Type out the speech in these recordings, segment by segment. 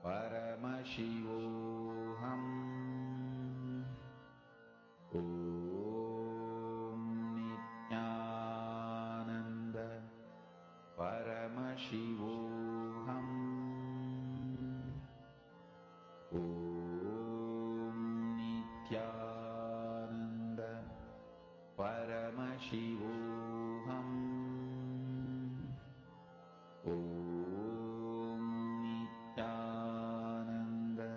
Paramashivoham Om Nithyananda Paramashivoham Om Nithyananda Paramashivoham Om Nithyananda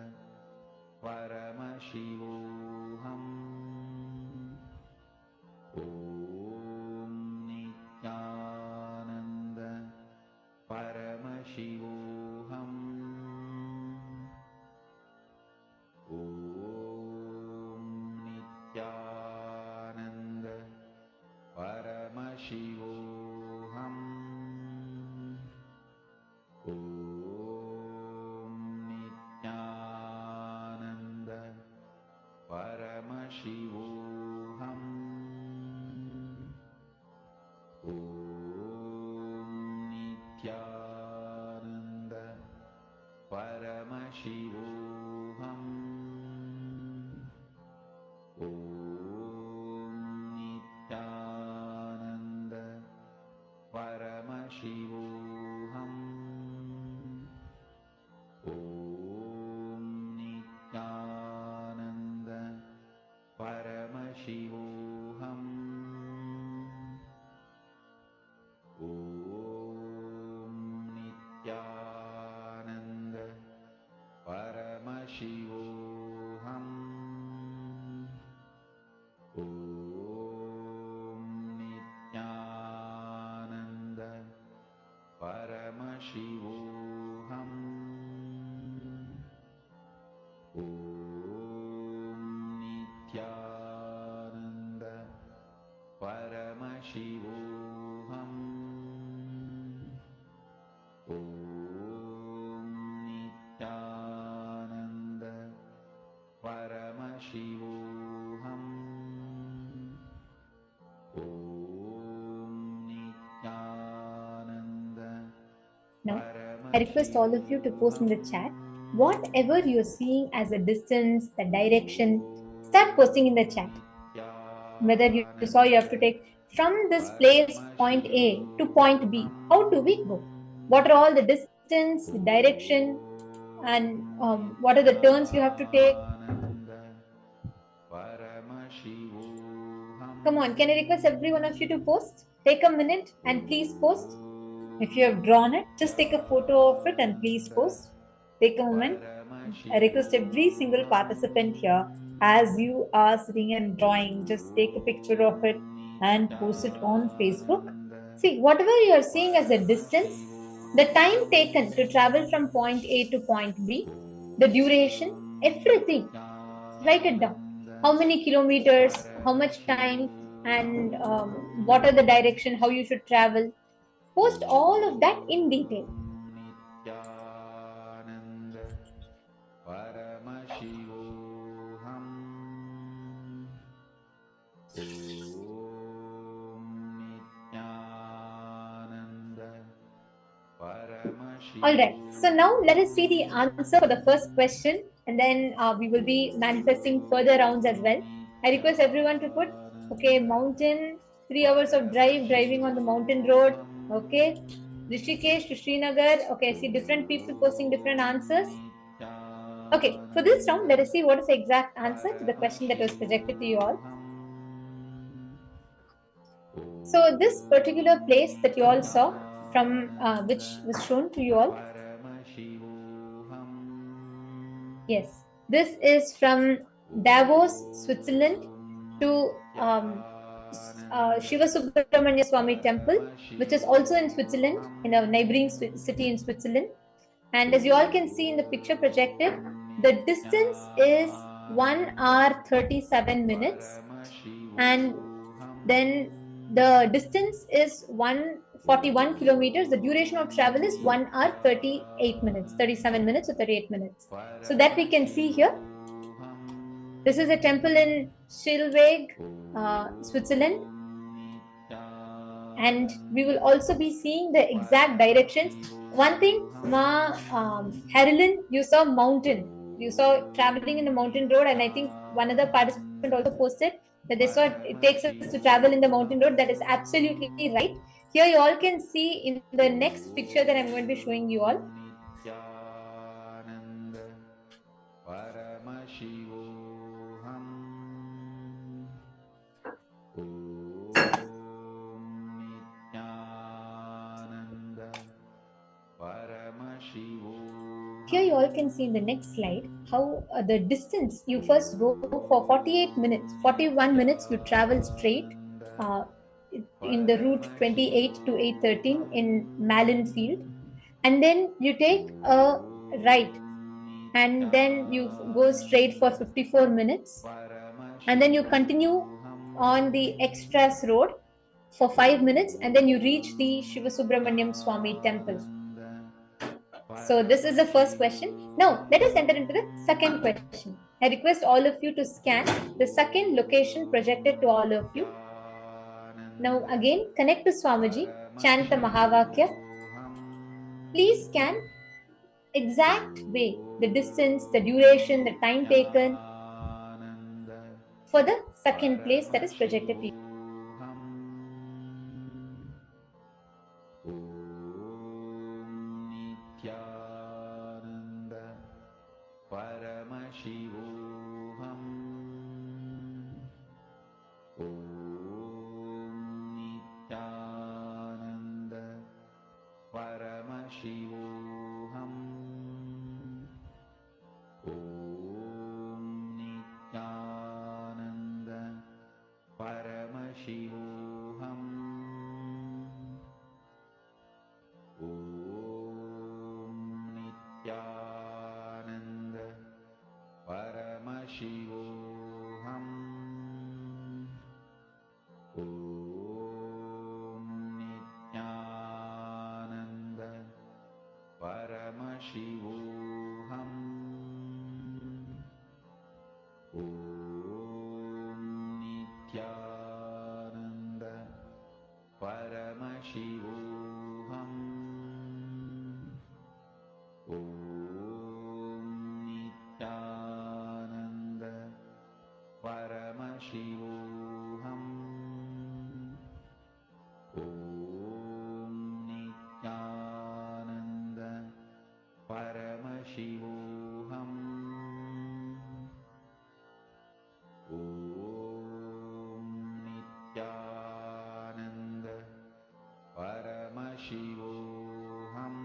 Paramashivoham Om Nithyananda Paramashivoham Om Nithyananda Paramashivoham Om Nithyananda Paramashivoham Om Nithyananda Paramashivoham Om Nithyananda Paramashivoham Om Nithyananda Paramashivoham Om Nithyananda Paramashivoham Om Nithyananda Paramashivoham Om Nithyananda Paramashivoham Om Nithyananda Paramashivoham Om Nithyananda Now, I request all of you to post in the chat whatever you're seeing as a distance, the direction. Start posting in the chat. Whether you saw you have to take from this place, point A to point B. How do we go? What are all the distance, the direction, and what are the turns you have to take? Come on, can I request every one of you to post? Take a minute and please post. If you have drawn it, just take a photo of it and please post. Take a moment. I request every single participant here, as you are sitting and drawing, just take a picture of it and post it on Facebook. See, whatever you are seeing as a distance, the time taken to travel from point A to point B, the duration, everything, write it down. How many kilometers, how much time, and what are the direction, how you should travel. Post all of that in detail. Nithyananda Paramashivoham Om Nithyananda Paramashivoham. All right. So now let us see the answer for the first question, and then we will be manifesting further rounds as well. I request everyone to put, okay, mountain, 3 hours of driving on the mountain road. Okay. Rishikesh to Srinagar. Okay, I see different people posting different answers. Okay, for this round, let us see what is the exact answer to the question that was projected to you all. So this particular place that you all saw, from which was shown to you all. Yes, this is from Davos, Switzerland to Shiva Subramanya Swami Temple, which is also in Switzerland, in a neighboring city in Switzerland. And as you all can see in the picture projected, the distance is 1 hour 37 minutes, and then the distance is 141 kilometers. The duration of travel is 1 hour 38 minutes, 37 minutes or 38 minutes. So that we can see here. This is a temple in Schilweg, Switzerland. And we will also be seeing the exact directions. One thing Harlan, you saw mountain. You saw traveling in the mountain road, and I think one other participant also posted that they saw it takes us to travel in the mountain road. That is absolutely right. Here you all can see in the next picture that I'm going to be showing you all. Nithyananda Paramashivoham Nithyananda Paramashivoham. Here you all can see in the next slide how the distance you first go for 48 minutes, 41 minutes you travel straight uh, in the route 28 to 813 in Malin Field, and then you take a right, and then you go straight for 54 minutes, and then you continue on the Extras Road for 5 minutes, and then you reach the Shivasubramaniam Swami temple. So this is the first question. Now let us enter into the second question. I request all of you to scan the second location projected to all of you. Now again connect to Swamiji, chant the Mahavakya. Please scan exact way, the distance, the duration, the time taken for the second place that is projected to you. Nithyananda Paramashivoham Nithyananda Paramashivoham Nithyananda Paramashivoham Nithyananda Paramashivoham Nithyananda Paramashivoham Nithyananda Paramashivoham Nithyananda Paramashivoham Nithyananda Paramashivoham Nithyananda Paramashivoham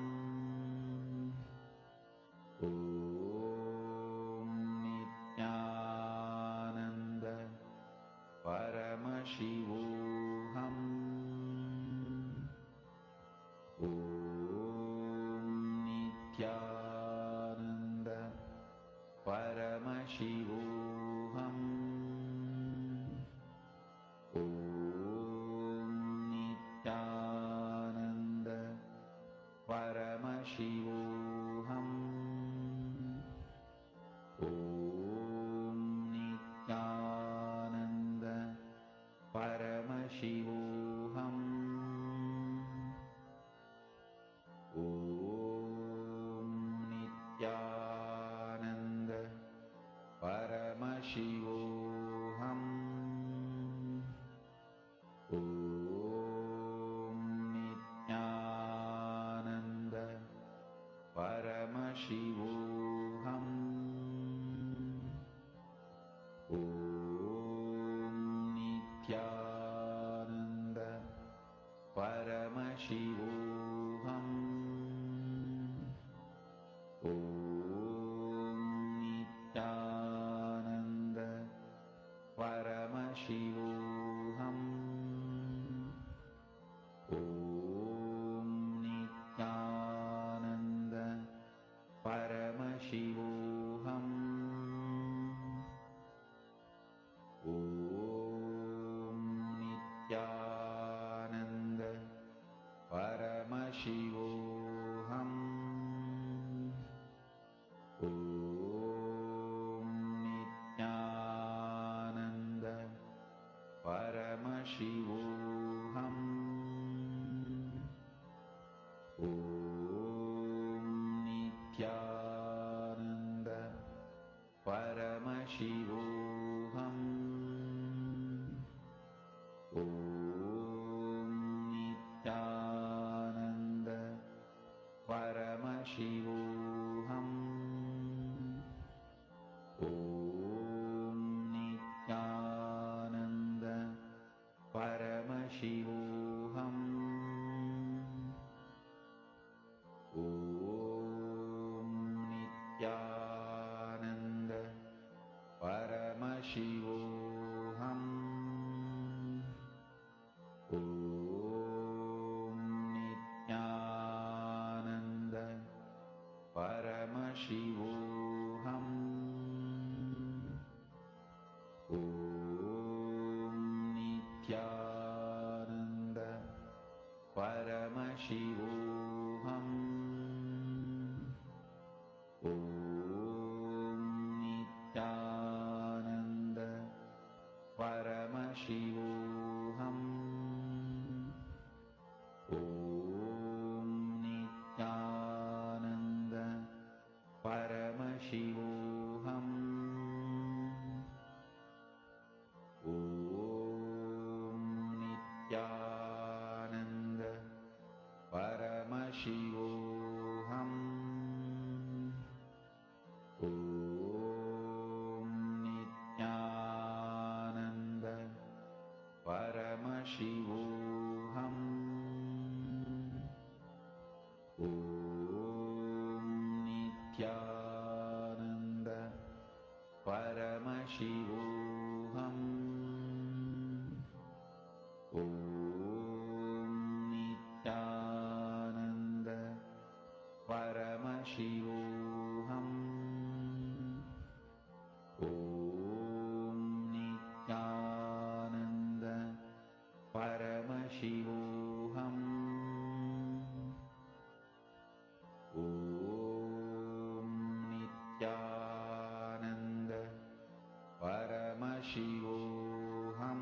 Nithyananda Paramashivoham Nithyananda Paramashivoham Nithyananda Paramashivoham Nithyananda Paramashivoham Nithyananda Paramashivoham Nithyananda Paramashivoham Nithyananda Paramashivoham Nithyananda Paramashivoham Nithyananda Paramashivoham Nithyananda Paramashivoham Paramashivoham Om Nithyananda Paramashivoham Om Nithyananda Paramashivoham Om Nithyananda Paramashivoham Om Nithyananda Paramashivoham Om Nithyananda Paramashivoham Om Nithyananda Paramashivoham Om Nithyananda Paramashivoham Om Nithyananda Paramashivoham Om Nithyananda Paramashivoham Om Nithyananda Paramashivoham Om Nithyananda Paramashivoham Om Nithyananda Paramashivoham Om Nithyananda Paramashivoham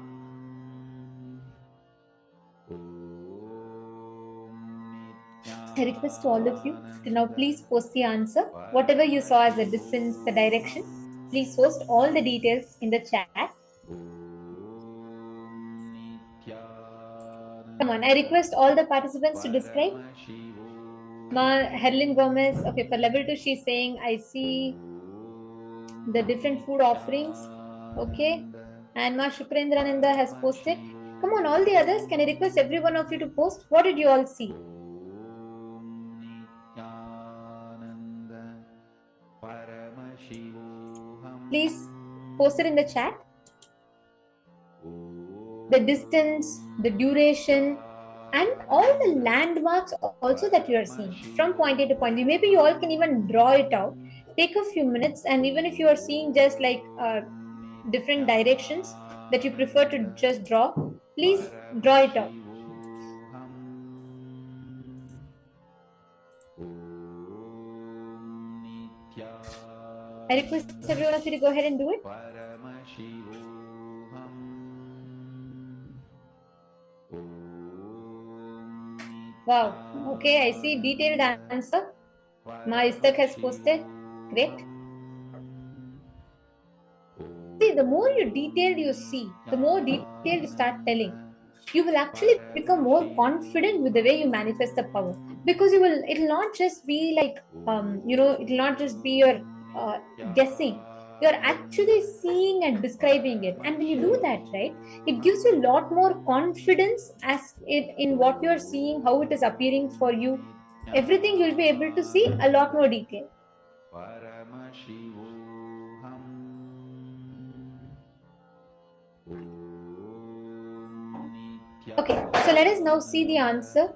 I request all of you to now please post the answer. Whatever you saw as the distance, the direction, please post all the details in the chat. Come on, I request all the participants to describe. Ma Herlin Gomez, okay, for level 2, she's saying, I see the different food offerings. Okay. And Ma Shukrendraనంద has posted. Come on, all the others, can I request every one of you to post? What did you all see? Please post it in the chat. The distance, the duration, and all the landmarks also that you are seeing from point A to point B. Maybe you all can even draw it out. Take a few minutes, and even if you are seeing just like different directions that you prefer to just draw, please draw it out. I request everyone of you to go ahead and do it. Wow. Okay, I see detailed answer. Ma Istak has posted. Great. See, the more you detailed you see, the more detailed you start telling, you will actually become more confident with the way you manifest the power. Because it'll not just be like, it'll not just be your guessing. You're actually seeing and describing it. And when you do that, right, it gives you a lot more confidence in what you're seeing, how it is appearing for you. Everything you'll be able to see a lot more detail. Okay, so let us now see the answer.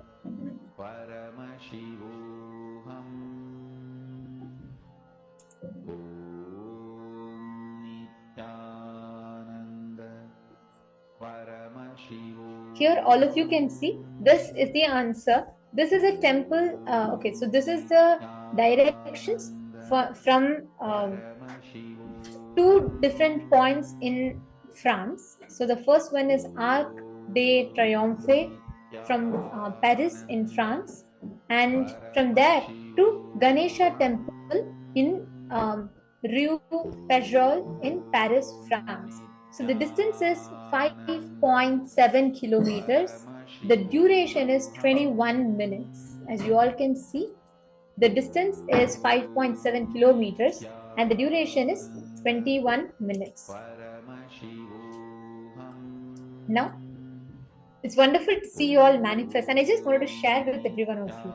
Here all of you can see this is the answer. This is a temple. Okay, so this is the directions from two different points in France. So the first one is Arc de Triomphe from Paris in France, and from there to Ganesha temple in Rue Pajol in Paris, France. So the distance is 5.7 kilometers. The duration is 21 minutes. As you all can see, the distance is 5.7 kilometers and the duration is 21 minutes. Now, it's wonderful to see you all manifest, and I just wanted to share with every one of you.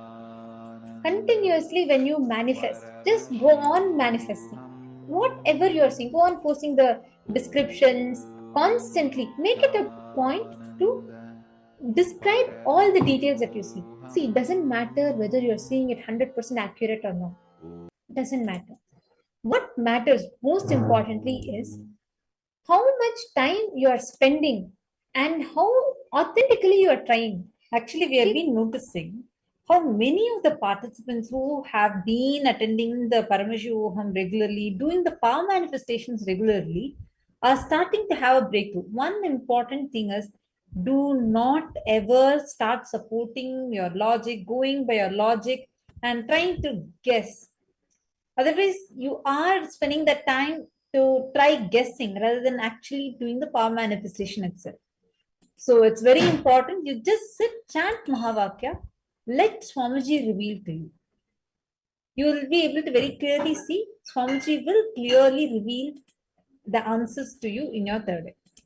Continuously, when you manifest, just go on manifesting. Whatever you're seeing, go on posting the descriptions constantly. Make it a point to describe all the details that you see. See, it doesn't matter whether you're seeing it 100% accurate or not. It doesn't matter. What matters most importantly is how much time you are spending and how authentically you are trying. Actually, we have been noticing how many of the participants who have been attending the Paramashivoham regularly, doing the power manifestations regularly, are starting to have a breakthrough. One important thing is, do not ever start supporting your logic, going by your logic, and trying to guess. Otherwise, you are spending the time to try guessing rather than actually doing the power manifestation itself. So it's very important. You just sit, chant Mahavakya, let Swamiji reveal to you. You will be able to very clearly see Swamiji will clearly reveal the answers to you in your third eye.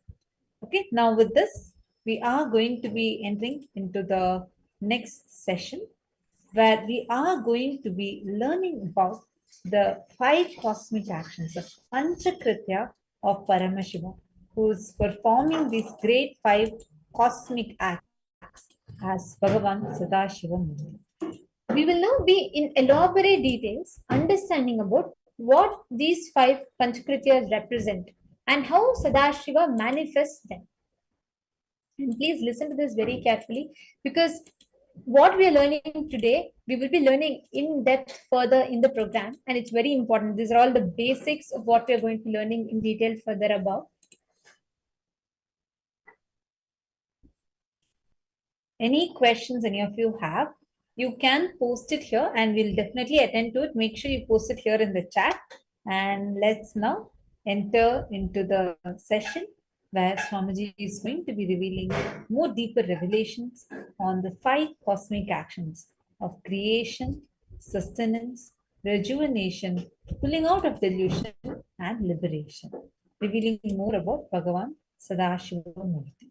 Okay, now with this, we are going to be entering into the next session where we are going to be learning about the five cosmic actions of Panchakritya of Paramashiva, who is performing these great five cosmic acts as Bhagavan Sadashiva Murti. We will now be in elaborate details understanding about what these five Panchakrityas represent and how Sadashiva manifests them. And please listen to this very carefully because what we are learning today, we will be learning in depth further in the program, and it's very important. These are all the basics of what we are going to be learning in detail further above. Any questions any of you have, you can post it here and we'll definitely attend to it. Make sure you post it here in the chat. And let's now enter into the session where Swamiji is going to be revealing more deeper revelations on the five cosmic actions of creation, sustenance, rejuvenation, pulling out of delusion, and liberation, revealing more about Bhagavan Sadashiva Murti.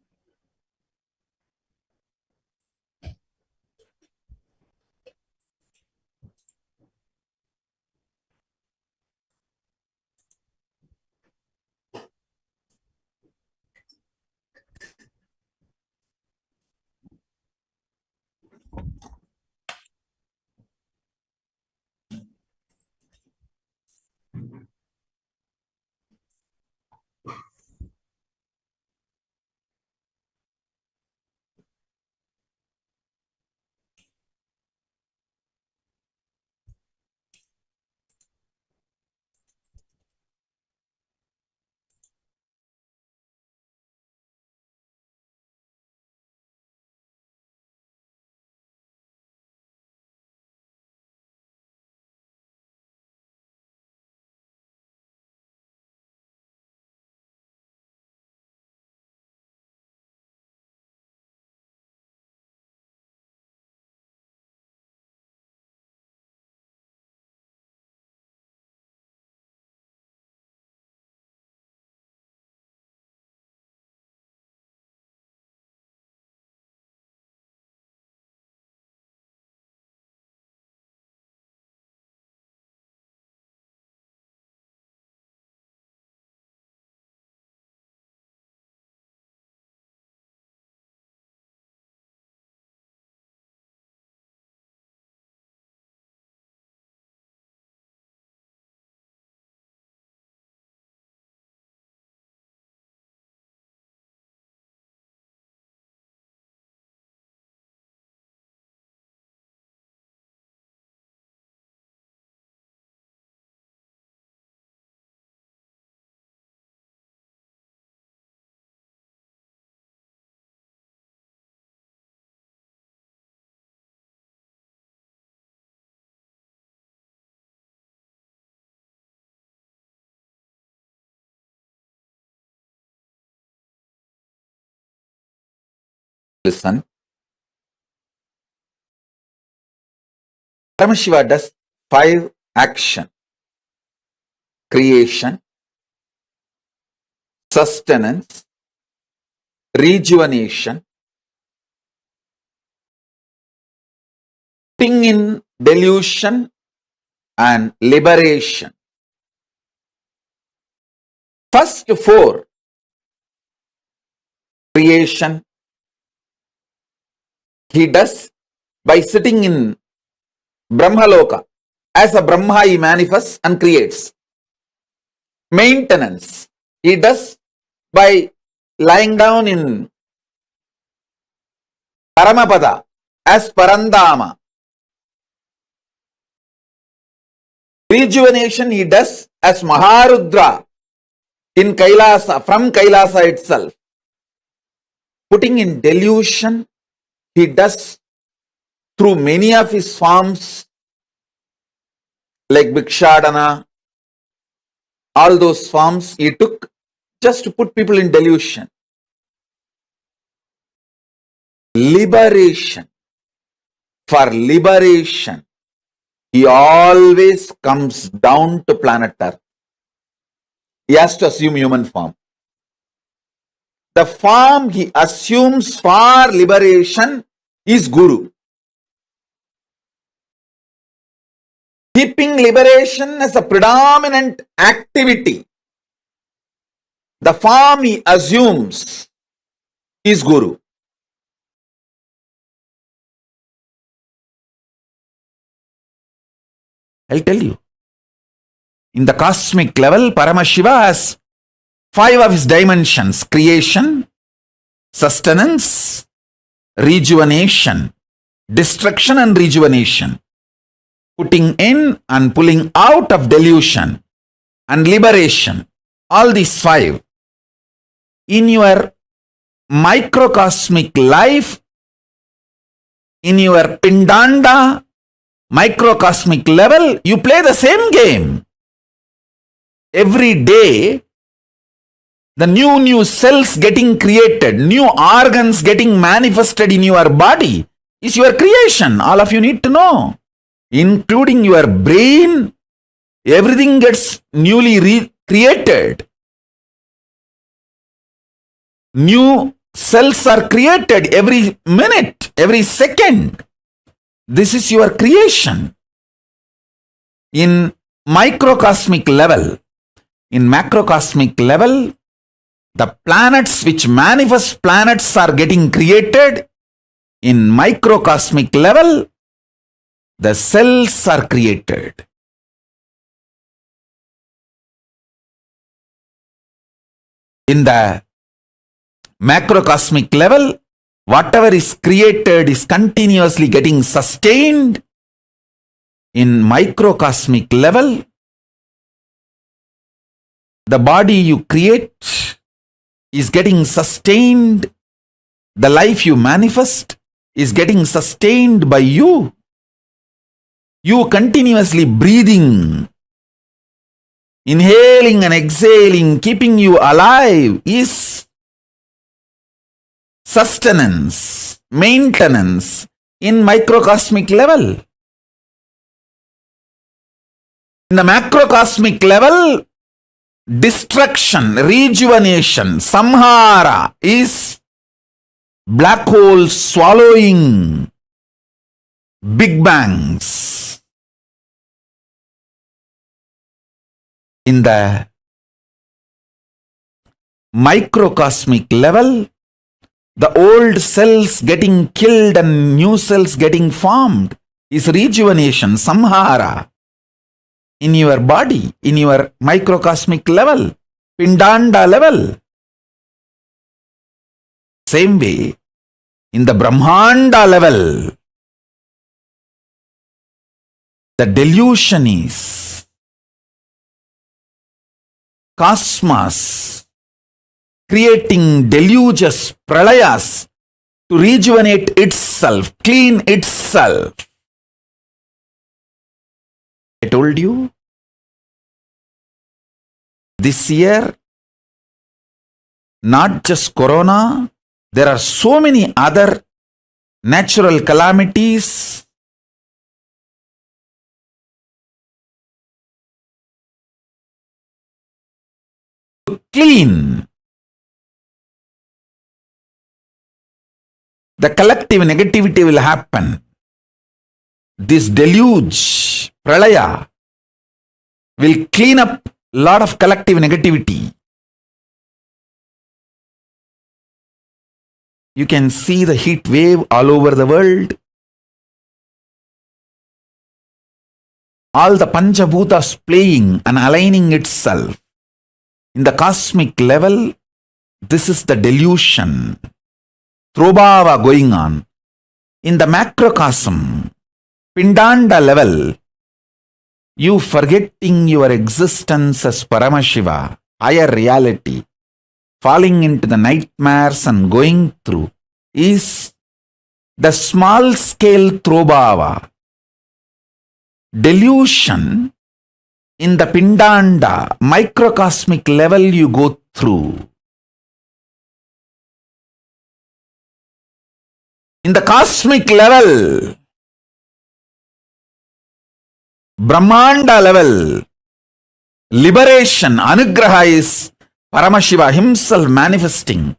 Listen. Paramashiva does 5 action: creation, sustenance, rejuvenation, putting in delusion, and liberation. First 4, creation, he does by sitting in Brahmaloka. As a Brahma, he manifests and creates. Maintenance, he does by lying down in Paramapada as Parandama. Rejuvenation, he does as Maharudra in Kailasa, from Kailasa itself. Putting in delusion, he does through many of his forms, like Bhikshadana, all those forms he took just to put people in delusion. Liberation. For liberation, he always comes down to planet Earth. He has to assume human form. The form he assumes for liberation is Guru. Keeping liberation as a predominant activity, the form he assumes is Guru. I'll tell you. In the cosmic level, Paramashiva has 5 of his dimensions: creation, sustenance, rejuvenation, destruction and rejuvenation, putting in and pulling out of delusion, and liberation. All these 5. In your microcosmic life, in your Pindanda microcosmic level, you play the same game. Every day, the new cells getting created, new organs getting manifested in your body is your creation. All of you need to know. Including your brain, everything gets newly created. New cells are created every minute, every second. This is your creation. In microcosmic level, in macrocosmic level, the planets which manifest planets are getting created. In microcosmic level, the cells are created. In the macrocosmic level, whatever is created is continuously getting sustained. In microcosmic level, the body you create is getting sustained. The life you manifest is getting sustained by you. You continuously breathing, inhaling and exhaling, keeping you alive is sustenance, maintenance in microcosmic level. In the macrocosmic level, destruction, rejuvenation, samhara is black holes swallowing big bangs. In the microcosmic level, the old cells getting killed and new cells getting formed is rejuvenation, samhara. In your body, in your microcosmic level, Pindanda level. Same way, in the Brahmanda level, the delusion is cosmos creating deluges, pralayas to rejuvenate itself, clean itself. I told you, this year, not just Corona, There are so many other natural calamities, clean the collective negativity will happen. This deluge, pralaya, will clean up a lot of collective negativity. You can see the heat wave all over the world. All the Panchabhutas playing and aligning itself. In the cosmic level, this is the delusion. Throbhava going on. In the macrocosm, Pindanda level, you forgetting your existence as Paramashiva, higher reality, falling into the nightmares and going through, is the small scale Throbhava. Delusion in the Pindanda, microcosmic level you go through. In the cosmic level, Brahmanda level, liberation, Anugraha is Paramashiva himself manifesting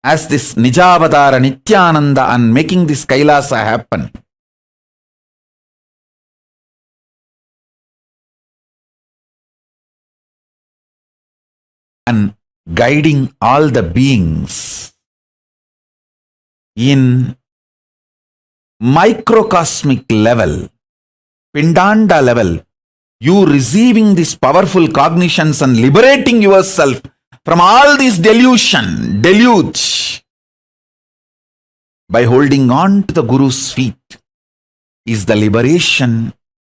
as this Nijavadara Nithyananda and making this Kailasa happen. And guiding all the beings in microcosmic level, Pindanda level, you receiving these powerful cognitions and liberating yourself from all these deluge by holding on to the Guru's feet is the liberation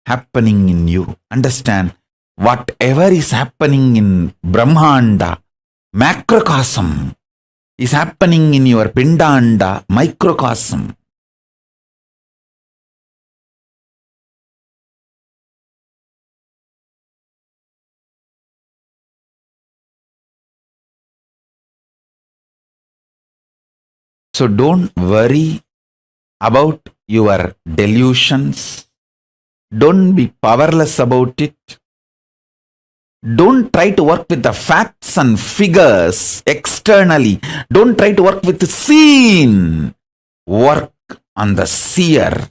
happening in you. Understand, whatever is happening in Brahmanda, macrocosm, is happening in your Pindanda, microcosm. So don't worry about your delusions. Don't be powerless about it. Don't try to work with the facts and figures externally. Don't try to work with the seen. Work on the seer.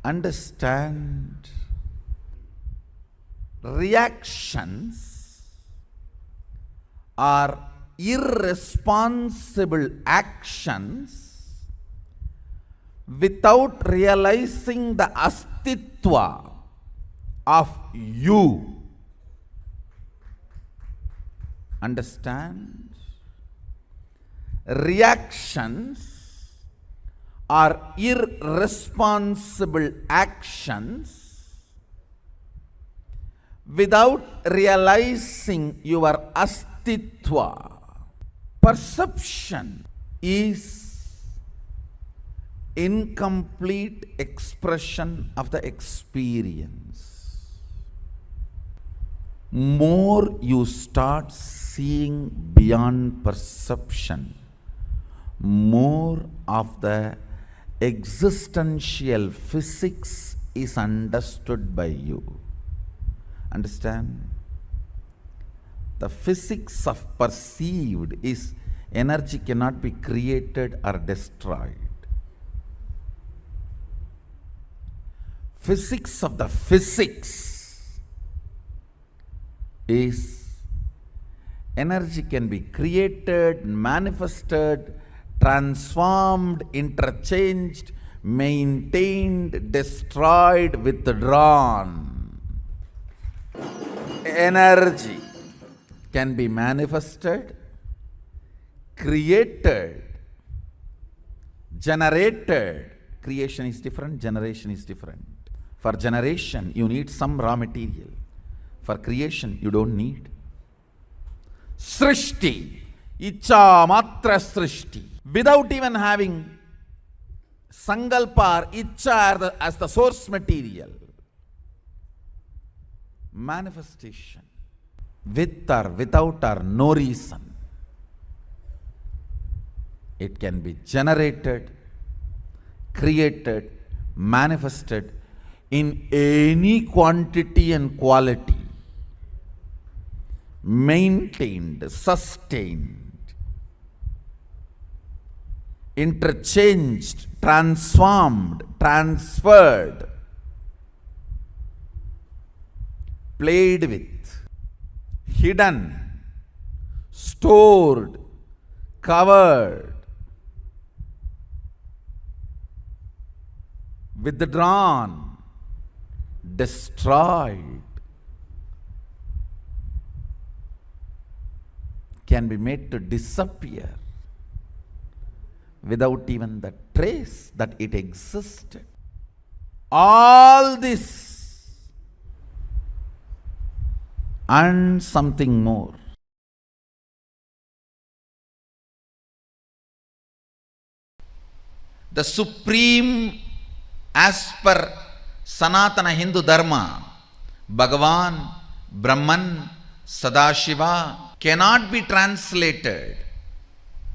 Understand, reactions are irresponsible actions without realizing the astitva of you. Understand? Reactions are irresponsible actions without realizing your astitva. Perception is incomplete expression of the experience. More you start seeing beyond perception, more of the existential physics is understood by you. Understand? The physics of perceived is energy cannot be created or destroyed. Physics of the physics is energy can be created, manifested, transformed, interchanged, maintained, destroyed, withdrawn. Energy can be manifested, created, generated. Creation is different, generation is different. For generation, you need some raw material. For creation, you don't need. Srishti, Icha Matra Srishti. Without even having Sangalpa or Icha as the source material. manifestation, with or without or no reason. It can be generated, created, manifested in any quantity and quality, maintained, sustained, interchanged, transformed, transferred, played with, hidden, stored, covered, withdrawn, destroyed, can be made to disappear without even the trace that it existed. All this and something more. The supreme, as per Sanatana Hindu Dharma, Bhagavan, Brahman, Sadashiva cannot be translated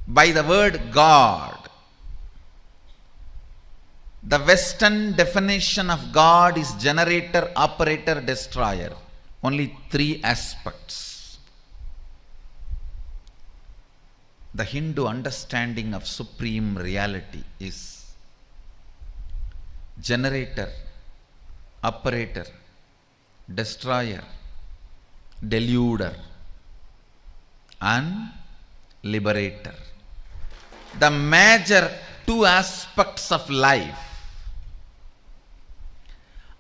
by the word God. The Western definition of God is generator, operator, destroyer. Only three aspects. The Hindu understanding of supreme reality is generator, operator, destroyer, deluder, and liberator. The major two aspects of life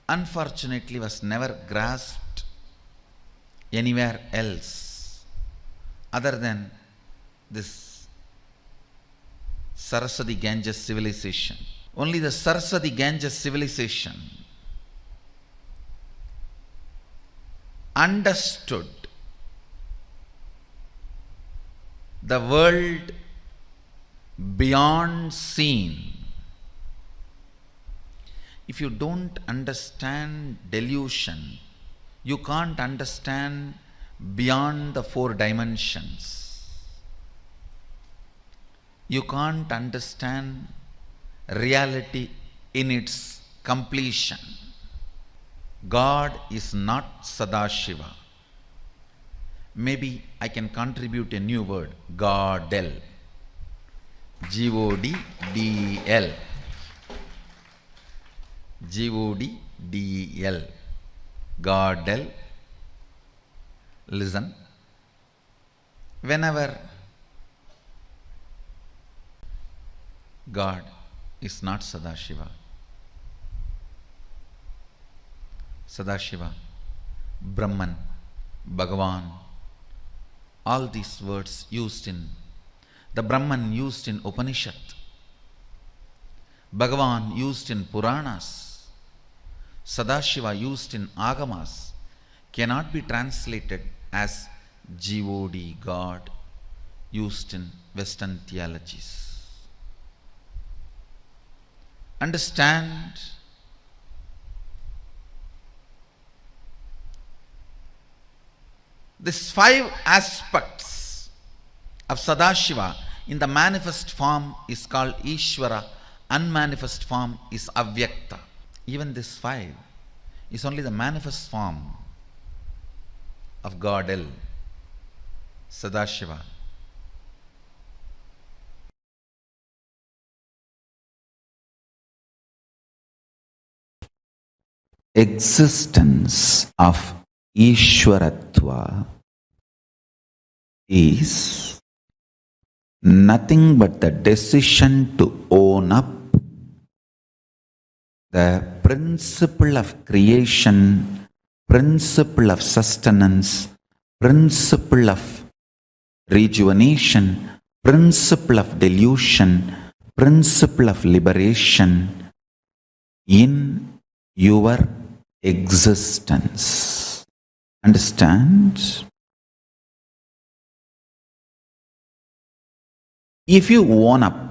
unfortunately was never grasped anywhere else other than this Saraswati Ganges civilization. Only the Saraswati Ganges civilization understood the world beyond seen. If you don't understand delusion, you can't understand beyond the four dimensions. You can't understand reality in its completion. God is not Sadashiva. Maybe I can contribute a new word, Godel. G-O-D-D-E-L. G-O-D-D-E-L. Godel. Listen. Whenever God is not Sadashiva, Sadashiva, Brahman, Bhagavan, all these words used in the Brahman used in Upanishad, Bhagavan used in Puranas, Sadashiva used in Agamas, cannot be translated as G-O-D, God, used in Western theologies. Understand these five aspects of Sadashiva in the manifest form is called Ishvara, unmanifest form is Avyakta. Even this five is only the manifest form of Godel, Sadashiva. Existence of Ishwaratva is nothing but the decision to own up the principle of creation, principle of sustenance, principle of rejuvenation, principle of delusion, principle of liberation in your existence. Understand? If you own up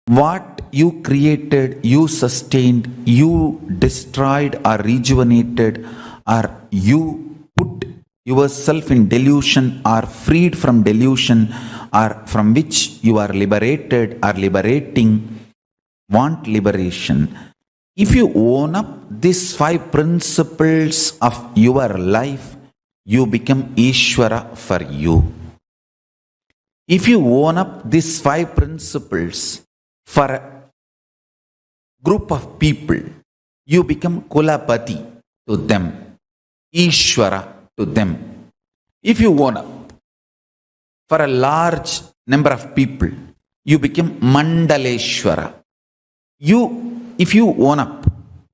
What you created, you sustained, you destroyed or rejuvenated, or you put yourself in delusion or freed from delusion, or from which you are liberated or liberating, want liberation. If you own up these 5 principles of your life, you become Ishvara for you. If you own up these 5 principles for a group of people, you become Kulapati to them, Ishvara to them. If you own up for a large number of people, you become Mandaleshwara. If you own up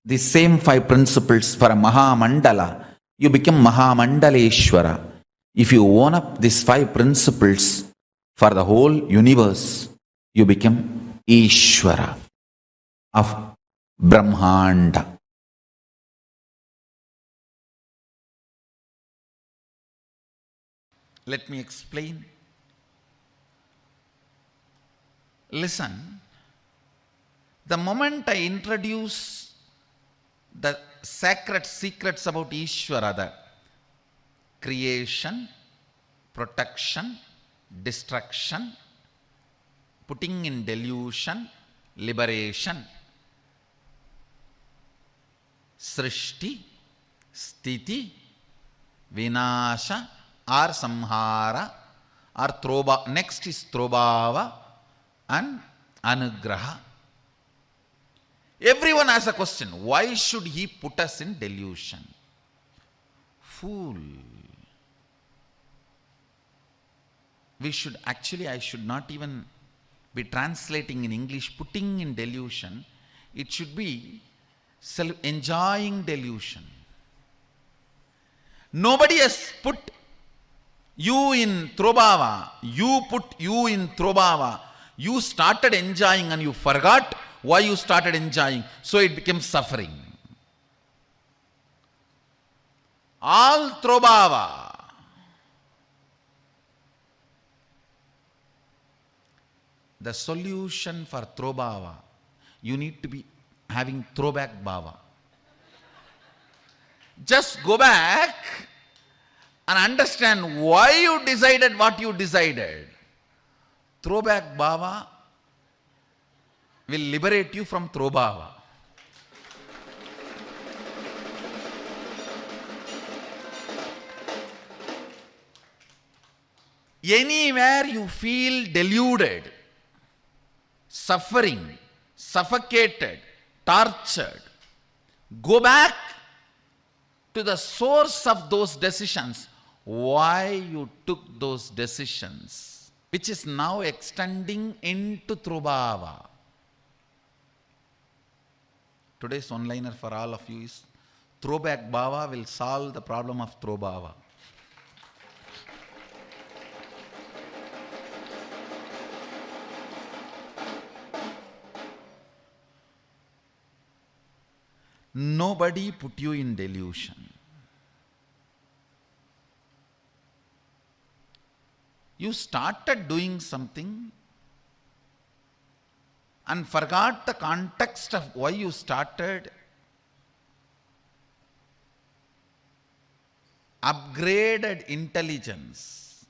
the same 5 principles for a Mahamandala, you become Mahamandaleshwara. If you own up these 5 principles for the whole universe, you become Ishvara of Brahmanda. Let me explain. Listen, the moment I introduce the sacred secrets about Ishvara, the creation, protection, destruction, putting in delusion, liberation, Srishti, Sthiti, Vinasha, or Samhara, or Troba. Next is Trobhava and Anugraha. Everyone has a question. Why should he put us in delusion? Fool. I should not even be translating in English, putting in delusion. It should be enjoying delusion. Nobody has put you in Trobhava. You put you in Trobhava. You started enjoying and you forgot why you started enjoying. So it became suffering. All Trobhava. The solution for Trobhava, you need to be having throwback bhava. Just go back and understand why you decided what you decided. Throwback bhava will liberate you from throwbhava. Anywhere you feel deluded, suffering, suffocated, tortured, go back to the source of those decisions, why you took those decisions, which is now extending into Trobhava. Today's one-liner for all of you is, throwback bhava will solve the problem of Trobhava. Nobody put you in delusion. You started doing something and forgot the context of why you started. Upgraded intelligence,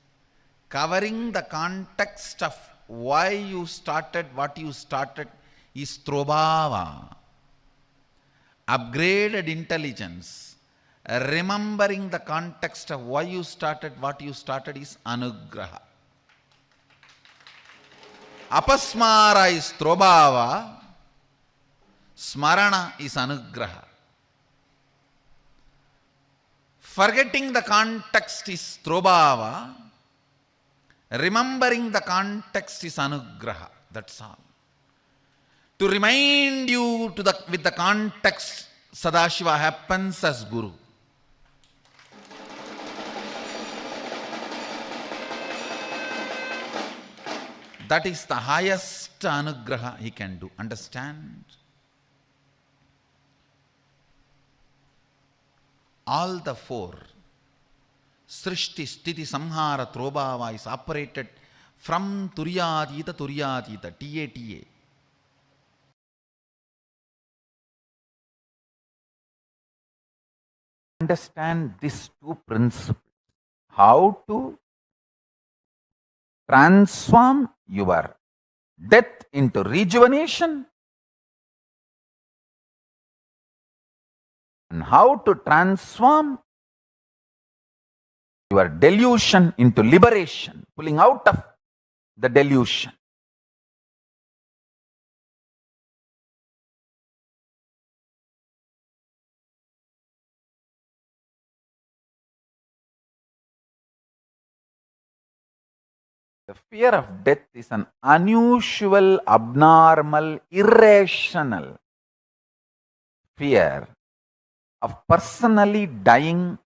covering the context of why you started what you started, is Trobhava. Upgraded intelligence, remembering the context of why you started what you started, is Anugraha. Apasmara is Trobhava, Smarana is Anugraha. Forgetting the context is Trobhava, remembering the context is Anugraha. That's all. To remind you with the context, Sadashiva happens as Guru. That is the highest anugraha he can do. Understand? All the 4, Srishti, Sthiti, Samhara, Trobhava, is operated from Turyatita, Turyatita, T-A-T-A. Understand these two principles. How to transform your death into rejuvenation, and how to transform your delusion into liberation, pulling out of the delusion. The fear of death is an unusual, abnormal, irrational fear of personally dying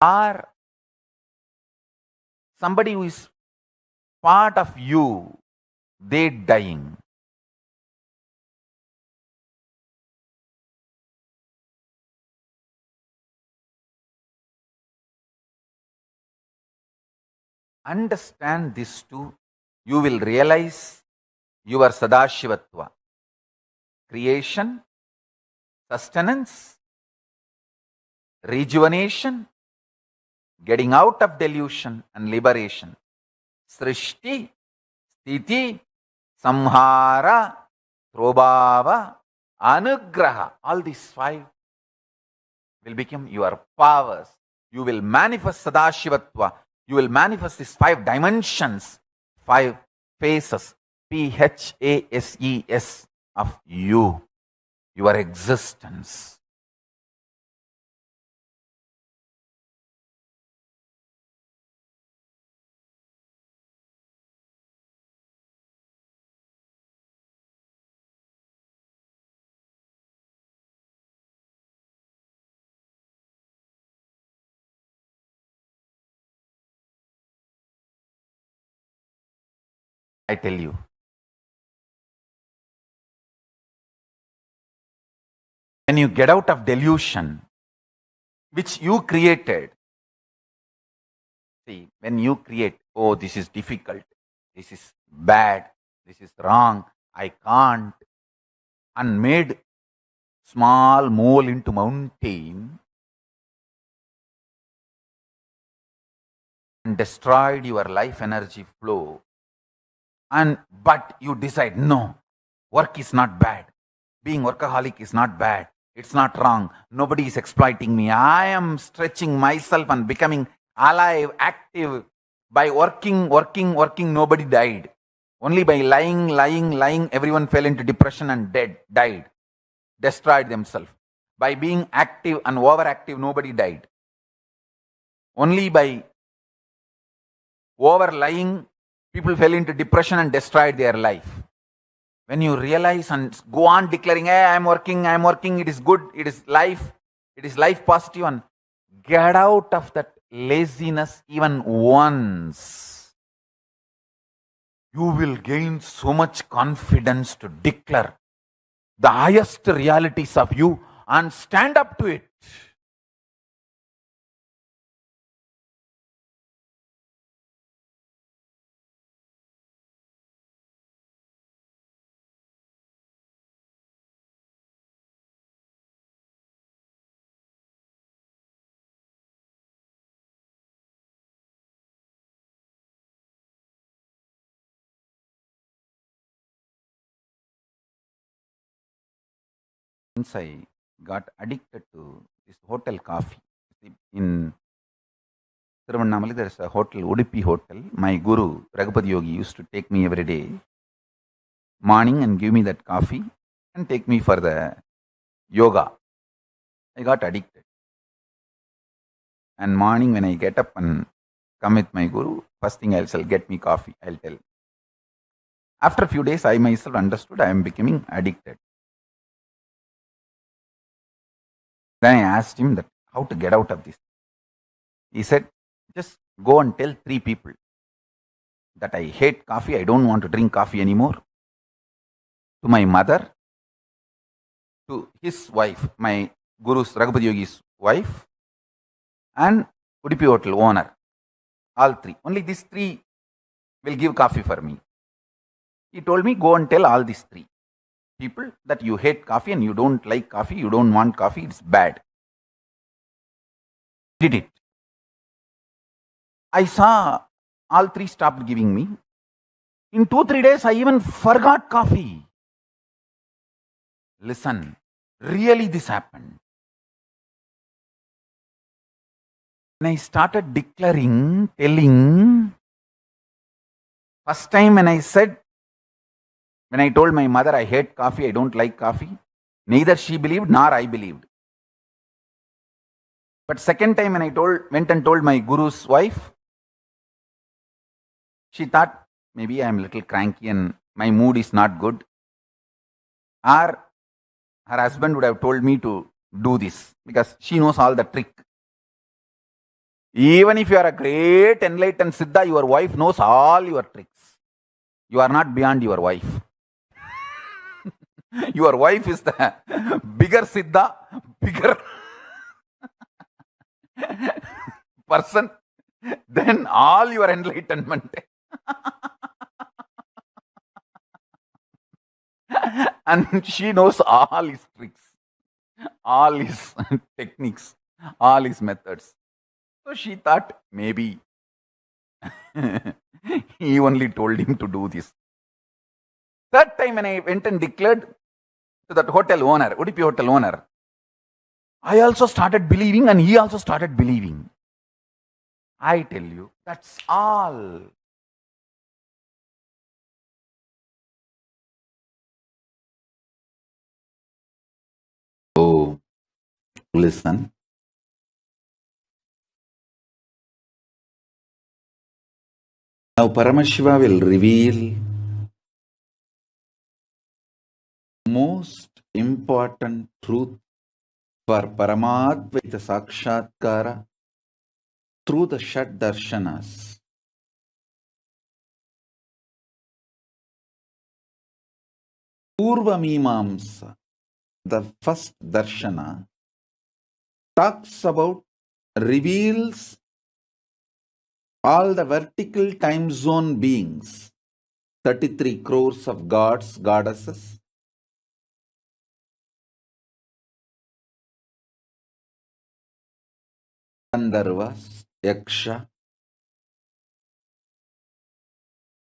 or somebody who is part of you, they dying. Understand this too, you will realize your Sadashivatva. Creation, sustenance, rejuvenation, getting out of delusion and liberation. Srishti, Sthiti, Samhara, Trobhava, Anugraha. All these five will become your powers. You will manifest Sadashivatva. You will manifest these 5 dimensions, 5 phases, PHASES of you, your existence. I tell you, when you get out of delusion, which you created, see, when you create, oh, this is difficult, this is bad, this is wrong, I can't, and made small mole into mountain and destroyed your life energy flow, but you decide, no, work is not bad, being workaholic is not bad, it's not wrong, nobody is exploiting me, I am stretching myself and becoming alive, active. By working, nobody died. Only by lying, everyone fell into depression and died, destroyed themselves. By being active and overactive, nobody died. Only by overlying, people fell into depression and destroyed their life. When you realize and go on declaring, hey, I'm working, it is good, it is life positive, and get out of that laziness even once, you will gain so much confidence to declare the highest realities of you and stand up to it. Once I got addicted to this hotel coffee. In Thiruvannamalai, there is a hotel, Udupi Hotel. My guru, Raghupati Yogi, used to take me every day, morning, and give me that coffee and take me for the yoga. I got addicted. And morning when I get up and come with my guru, first thing I'll say, get me coffee, I'll tell. After a few days, I myself understood I am becoming addicted. Then I asked him that how to get out of this. He said, just go and tell 3 people that I hate coffee, I don't want to drink coffee anymore. To my mother, to his wife, my guru's, Raghupati Yogi's wife, and Udupi Hotel owner. All 3. Only these 3 will give coffee for me. He told me, go and tell all these 3 people that you hate coffee and you don't like coffee, you don't want coffee, it's bad. Did it. I saw all three stopped giving me. In 2-3 days, I even forgot coffee. Listen, really this happened. When I started declaring, telling, first time when I told my mother I hate coffee, I don't like coffee, neither she believed nor I believed. But second time when I went and told my guru's wife, she thought maybe I am a little cranky and my mood is not good. Or her husband would have told me to do this because she knows all the trick. Even if you are a great enlightened Siddha, your wife knows all your tricks. You are not beyond your wife. Your wife is the bigger Siddha, bigger person than all your enlightenment. And she knows all his tricks, all his techniques, all his methods. So she thought maybe he only told him to do this. Third time when I went and declared to that hotel owner, Udupi hotel owner, I also started believing and he also started believing. I tell you, that's all. Oh, listen. Now Paramashiva will reveal most important truth for Paramadvaita Sakshatkara through the Shat Darshanas. Purva Mimamsa, the first Darshana, talks about, reveals all the vertical time zone beings, 33 crores of gods, goddesses, Gandharvas, Yaksha,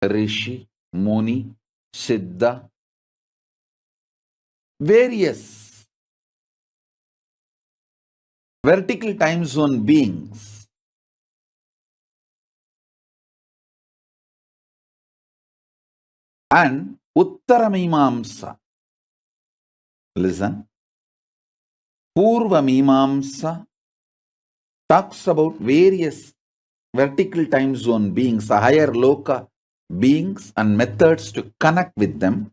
Rishi, Muni, Siddha, various vertical time zone beings. And Uttaramimamsa. Listen. Purva Mimamsa talks about various vertical time zone beings, the higher loka beings, and methods to connect with them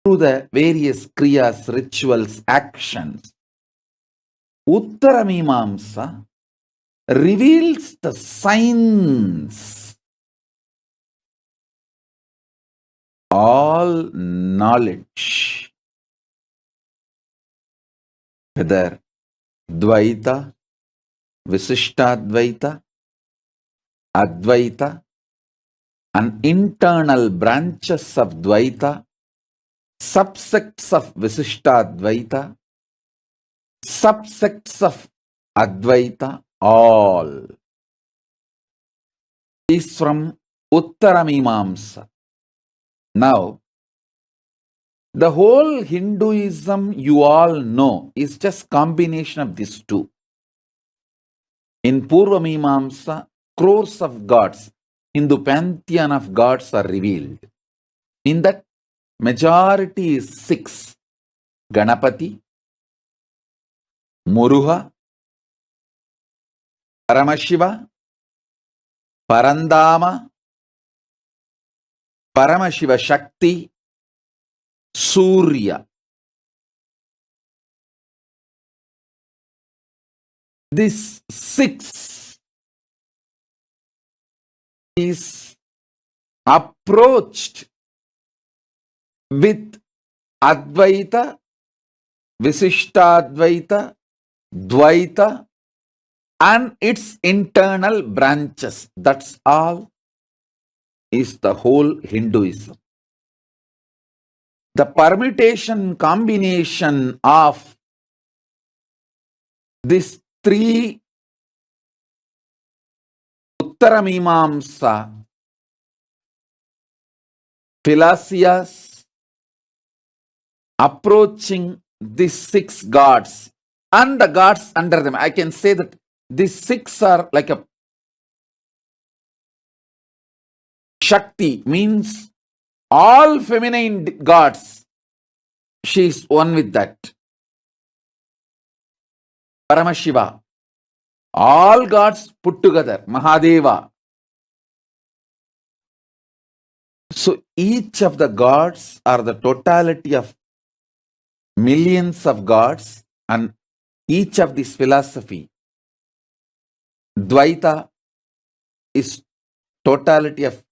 through the various kriyas, rituals, actions. Uttaramimamsa reveals the signs, all knowledge, whether Dvaita, Visishtadvaita, Advaita, and internal branches of Dvaita, subsects of Visishtadvaita, subsects of Advaita, all is from Uttaramimamsa. Now, the whole Hinduism you all know is just combination of these two. In Purvamimamsa, crores of gods, Hindu pantheon of gods are revealed. In that, majority is 6. Ganapati, Muruha, Paramashiva, Parandama, Paramashiva Shakti, Surya. This 6 is approached with Advaita, Visishtadvaita, Dvaita, and its internal branches. That's all is the whole Hinduism. The permutation combination of these three Uttaramimamsa philosophies approaching these six gods and the gods under them. I can say that these six are like a Shakti, means all feminine gods. She is one with that. Paramashiva, all gods put together. Mahadeva. So each of the gods are the totality of millions of gods, and each of this philosophy, Dvaita, is totality of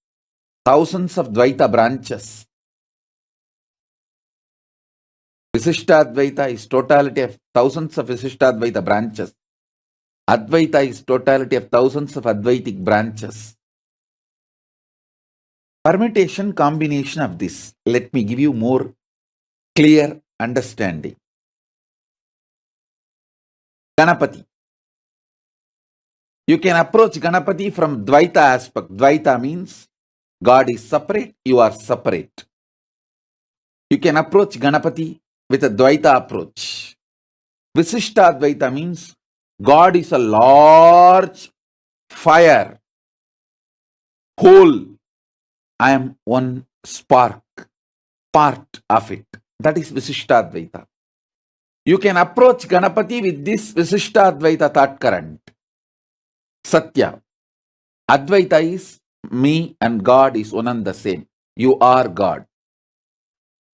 thousands of Dvaita branches. Visishtadvaita is totality of thousands of Visishtadvaita branches. Advaita is totality of thousands of Advaitic branches. Permutation combination of this. Let me give you more clear understanding. Ganapati. You can approach Ganapati from Dvaita aspect. Dvaita means God is separate, you are separate. You can approach Ganapati with a Dvaita approach. Visishtadvaita means God is a large fire, whole. I am one spark, part of it. That is Visishtadvaita. You can approach Ganapati with this Visishtadvaita thought current. Satya. Advaita is me and God is one and the same. You are God.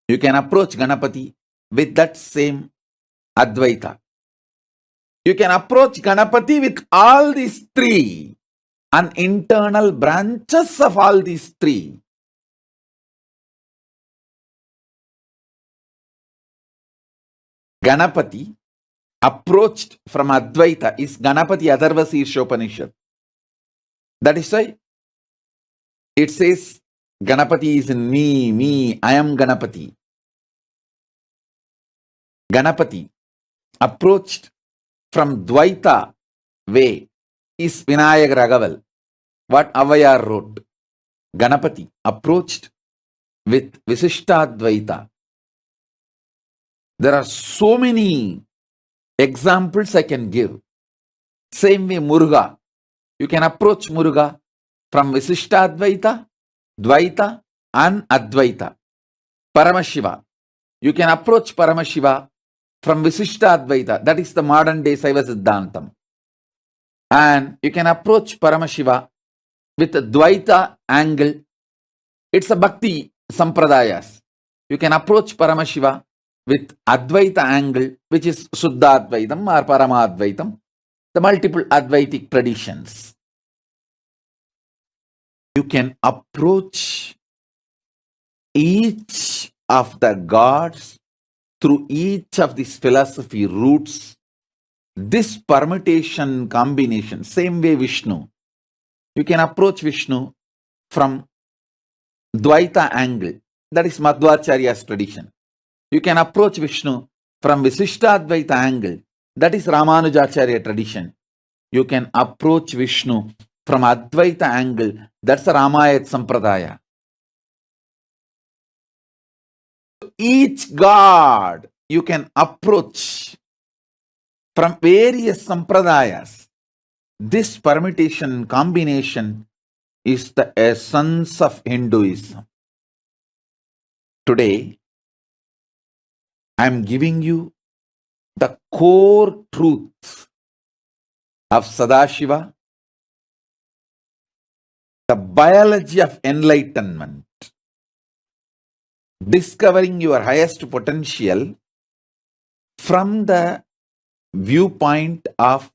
You can approach Ganapati with that same Advaita. You can approach Ganapati with all these three and internal branches of all these three. Ganapati approached from Advaita is Ganapati Atharva Sirshopanishad. That is why it says Ganapati is in me, I am Ganapati. Ganapati approached from Dvaita way is Vinayak Raghaval. What Avayar wrote. Ganapati approached with Visishtadvaita. There are so many examples I can give. Same way Muruga. You can approach Muruga from Visishtadvaita, Dvaita and Advaita. Paramashiva. You can approach Paramashiva from Visishtadvaita. That is the modern day Saiva Siddhantam. And you can approach Paramashiva with a Dvaita angle. It's a Bhakti Sampradayas. You can approach Paramashiva with Advaita angle, which is Suddhadvaitam or Paramadvaitam, the multiple Advaitic traditions. You can approach each of the gods through each of these philosophy roots. This permutation combination, same way Vishnu. You can approach Vishnu from Dvaita angle. That is Madhvacharya's tradition. You can approach Vishnu from Visishtadvaita angle. That is Ramanujacharya tradition. You can approach Vishnu from Advaita angle. That's the Ramayat Sampradaya. Each god you can approach from various Sampradayas. This permutation combination is the essence of Hinduism. Today, I am giving you the core truth of Sadashiva, the biology of enlightenment, discovering your highest potential from the viewpoint of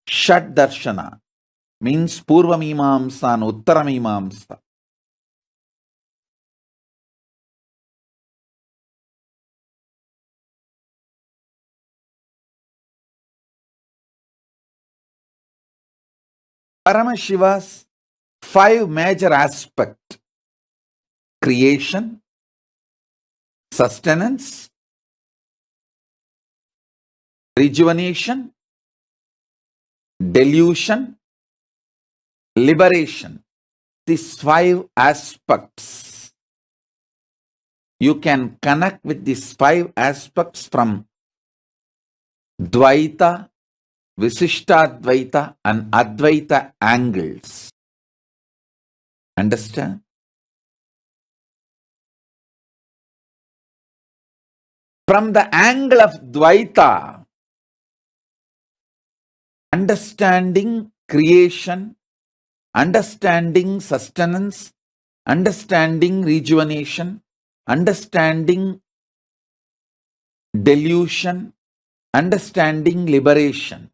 Shad Darshana, means Purva Mimamsa and Uttara Mimamsa. Paramashiva's 5 major aspects creation, sustenance, rejuvenation, delusion, liberation. These 5 aspects. You can connect with these 5 aspects from Dvaita, Visishtadvaita and Advaita angles. Understand? From the angle of Dvaita, understanding creation, understanding sustenance, understanding rejuvenation, understanding delusion, understanding liberation.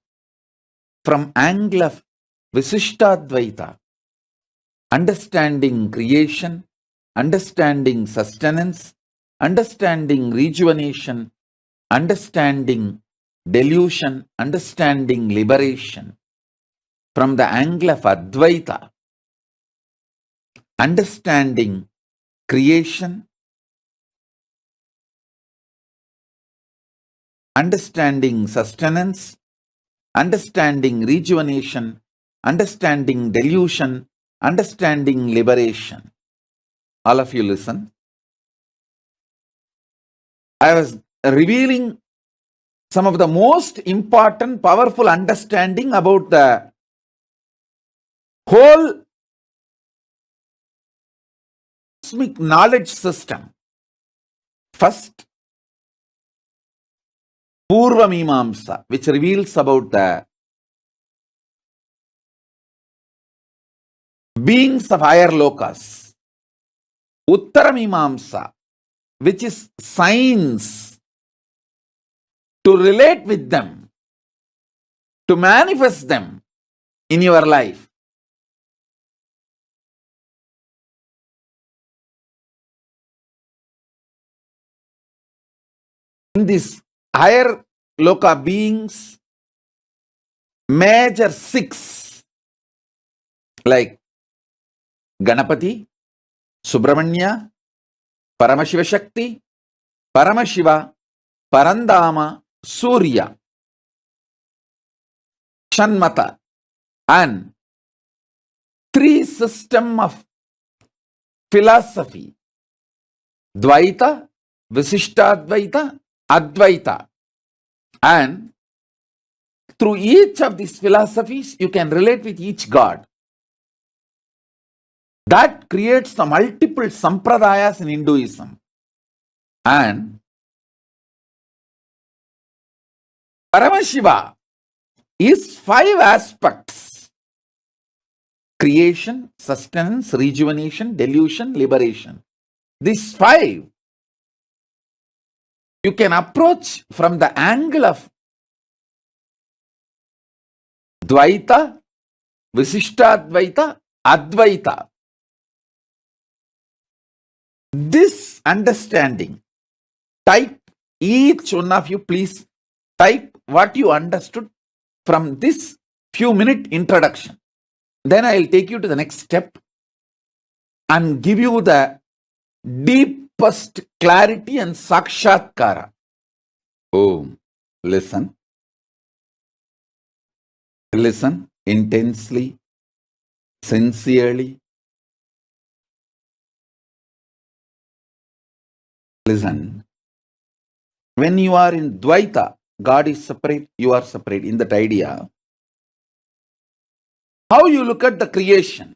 From angle of Visishtadvaita, understanding creation, understanding sustenance, understanding rejuvenation, understanding delusion, understanding liberation. From the angle of Advaita, understanding creation, understanding sustenance, understanding rejuvenation, understanding delusion, understanding liberation. All of you listen. I was revealing some of the most important, powerful understanding about the whole cosmic knowledge system. First, Purva Mimamsa, which reveals about the beings of higher lokas. Uttara Mimamsa, which is science to relate with them, to manifest them in your life. In these higher loka beings, major 6 like Ganapati, Subramanya, Paramashiva Shakti, Paramashiva, Parandama, Surya, Shanmata, and 3 system of philosophy: Dvaita, Visishtadvaita, Advaita. And through each of these philosophies, you can relate with each god. That creates the multiple sampradayas in Hinduism. And Paramashiva is 5 aspects: creation, sustenance, rejuvenation, delusion, liberation. These 5 you can approach from the angle of Dvaita, Visishtadvaita, Advaita. This understanding, type, each one of you please type what you understood from this few-minute introduction. Then I will take you to the next step and give you the deepest clarity and sakshatkara. Oh, listen. Listen intensely, sincerely. Listen. When you are in Dvaita, God is separate, you are separate. In that idea, how you look at the creation,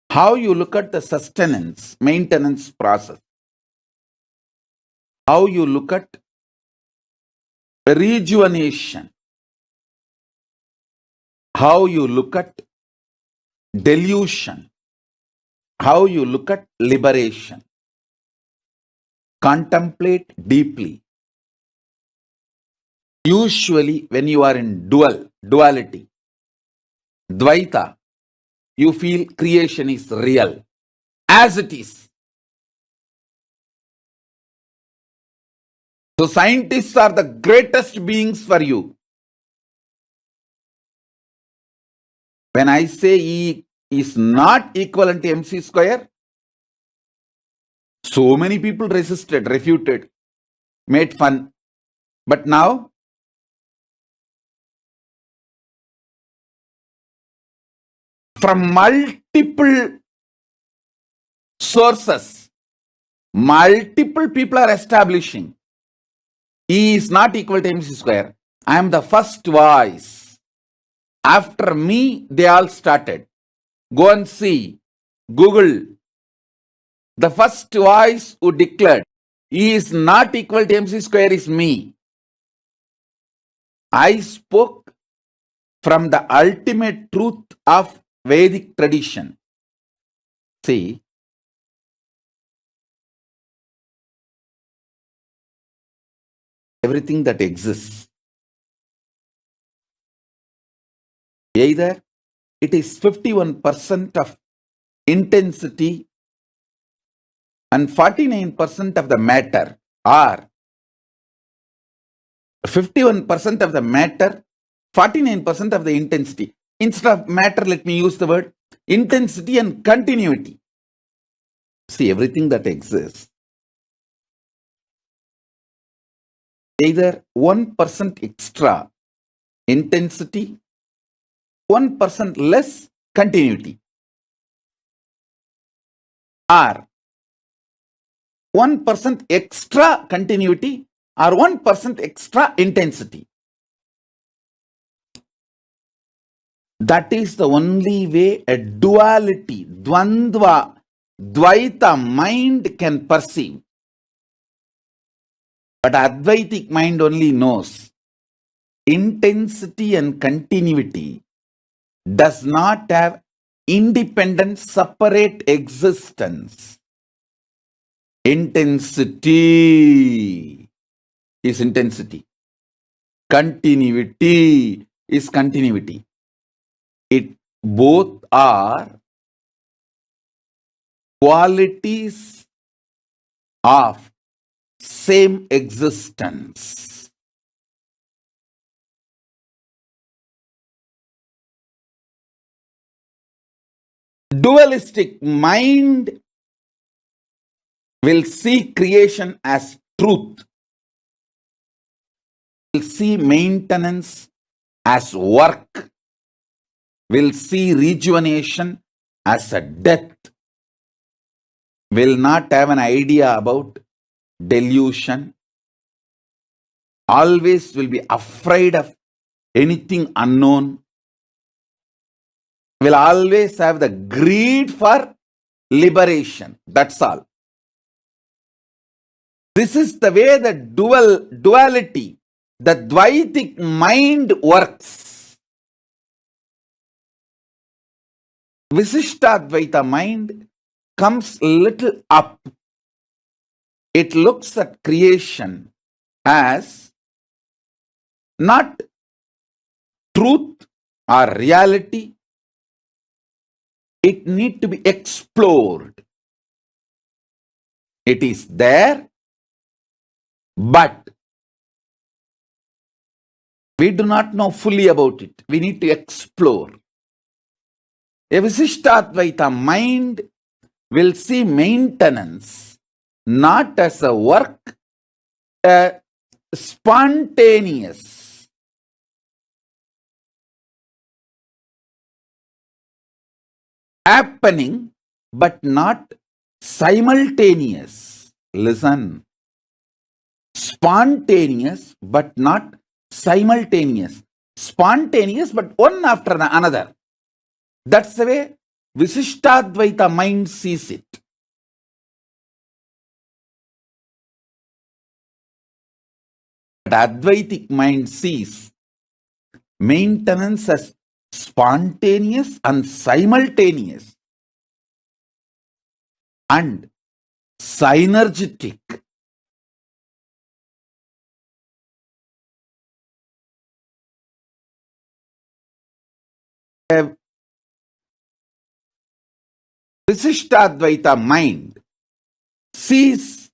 how you look at the sustenance, maintenance process, how you look at rejuvenation, how you look at delusion, how you look at liberation. Contemplate deeply. Usually when you are in duality, Dvaita, you feel creation is real, as it is. So scientists are the greatest beings for you. When I say is not equivalent to MC square. So many people resisted, refuted, made fun. But now, from multiple sources, multiple people are establishing E is not equal to MC square. I am the first voice. After me, they all started. Go and see. Google. The first voice who declared E is not equal to MC square is me. I spoke from the ultimate truth of Vedic tradition. See, everything that exists, either it is 51% of intensity and 49% of the matter, or 51% of the matter, 49% of the intensity. Instead of matter, let me use the word intensity and continuity. See, everything that exists, either 1% extra intensity, 1% less continuity, or 1% extra continuity or 1% extra intensity. That is the only way a duality, dvandva, dvaita mind can perceive. But Advaitic mind only knows intensity and continuity does not have independent, separate existence. Intensity is intensity. Continuity is continuity. It both are qualities of same existence. Dualistic mind will see creation as truth, will see maintenance as work, will see rejuvenation as a death, will not have an idea about delusion, always will be afraid of anything unknown, will always have the greed for liberation. That's all. This is the way the duality, the Dvaitic mind works. Visishtadvaita mind comes little up. It looks at creation as not truth or reality. It needs to be explored. It is there, but we do not know fully about it. We need to explore. A Visishtadvaita mind will see maintenance not as a work, a spontaneous. Happening, but not simultaneous. Listen. Spontaneous, but not simultaneous. Spontaneous, but one after another. That's the way Visishtadvaita mind sees it. But Advaitic mind sees maintenance as spontaneous and simultaneous and synergetic. Visishtadvaita mind sees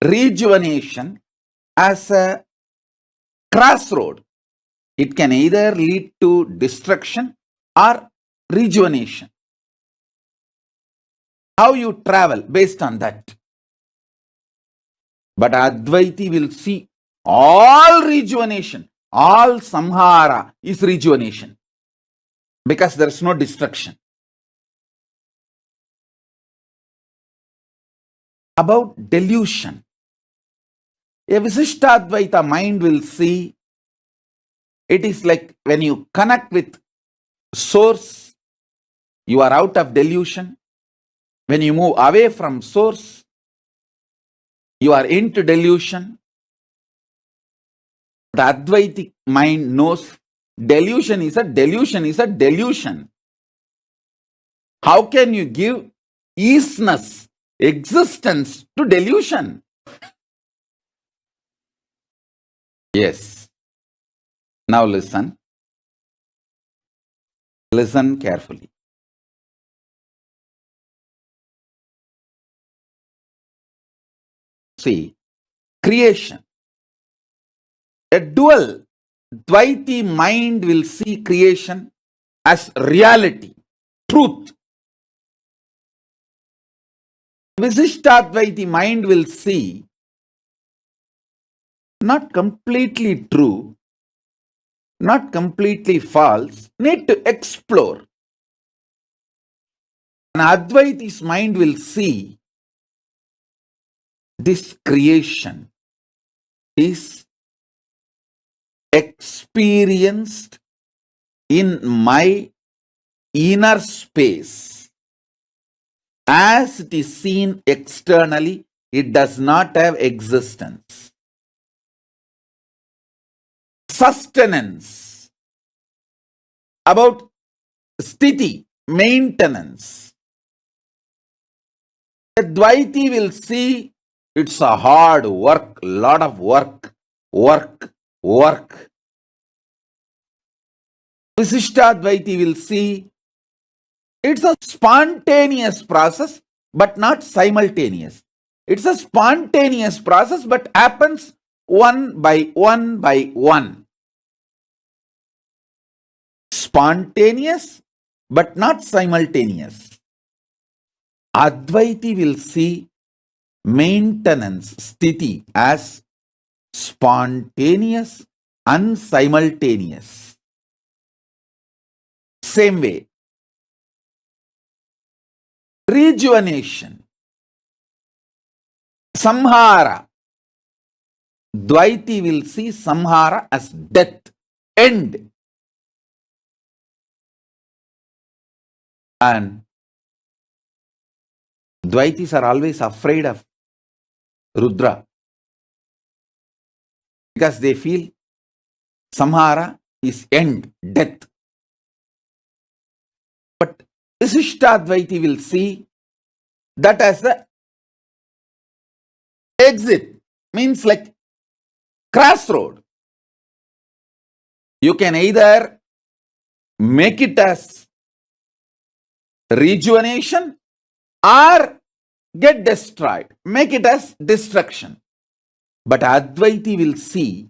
rejuvenation as a crossroad. It can either lead to destruction or rejuvenation. How you travel based on that. But Advaiti will see all rejuvenation, all samhara is rejuvenation, because there is no destruction. About delusion, a Visishtadvaita mind will see it is like when you connect with source, you are out of delusion. When you move away from source, you are into delusion. The Advaitic mind knows delusion is a delusion is a delusion. How can you give easiness, existence to delusion? Yes. Now listen. Listen carefully. See, creation. A dual Dvaiti mind will see creation as reality, truth. Visishtadvaiti mind will see not completely true, not completely false, need to explore. An Advaiti's mind will see this creation is experienced in my inner space. As it is seen externally, it does not have existence. Sustenance. About sthiti, maintenance. The Dvaiti will see it's a hard work, lot of work. Visishtadvaiti will see it's a spontaneous process, but not simultaneous. It's a spontaneous process, but happens one by one. Spontaneous, but not simultaneous. Advaiti will see maintenance, sthiti, as spontaneous and simultaneous. Same way, rejuvenation, samhara. Dvaiti will see samhara as death, end. And Dvaitis are always afraid of Rudra, because they feel samhara is end, death. But Visishtadvaiti will see that as the exit, means like crossroad. You can either make it as rejuvenation or get destroyed, make it as destruction. But Advaiti will see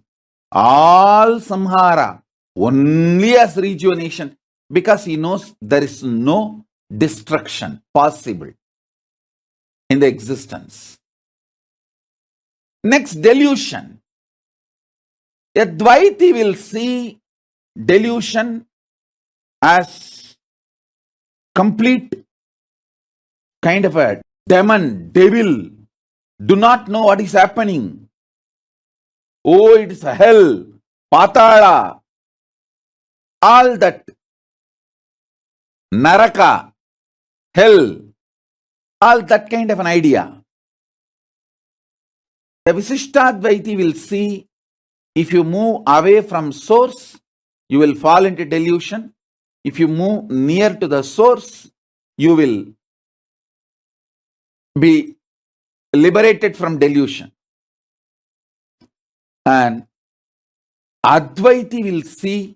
all samhara only as rejuvenation, because he knows there is no destruction possible in the existence. Next, delusion. A Dvaiti will see delusion as complete kind of a demon, devil, do not know what is happening. Oh, it is a hell, patala, all that, naraka, hell, all that kind of an idea. The Visishtadvaiti will see if you move away from source, you will fall into delusion. If you move near to the source, you will be liberated from delusion. And Advaiti will see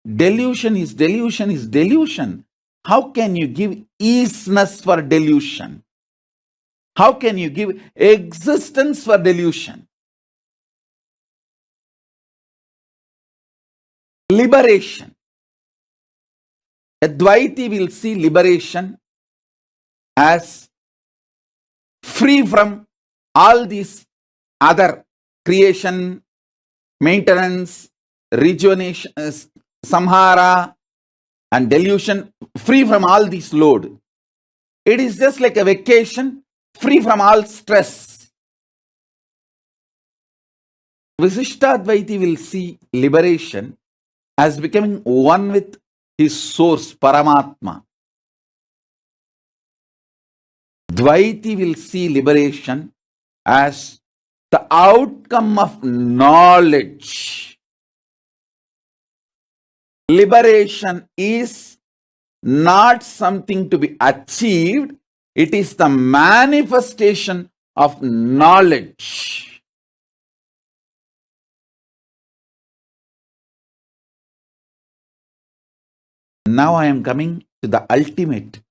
delusion is delusion is delusion. How can you give easiness for delusion? How can you give existence for delusion? Liberation. Advaiti will see liberation as free from all these other creation, maintenance, rejuvenation, samhara, and delusion, free from all this load. It is just like a vacation, free from all stress. Visishtadvaiti will see liberation as becoming one with his source, Paramatma. Dvaiti will see liberation as the outcome of knowledge. Liberation is not something to be achieved, it is the manifestation of knowledge. Now I am coming to the ultimate,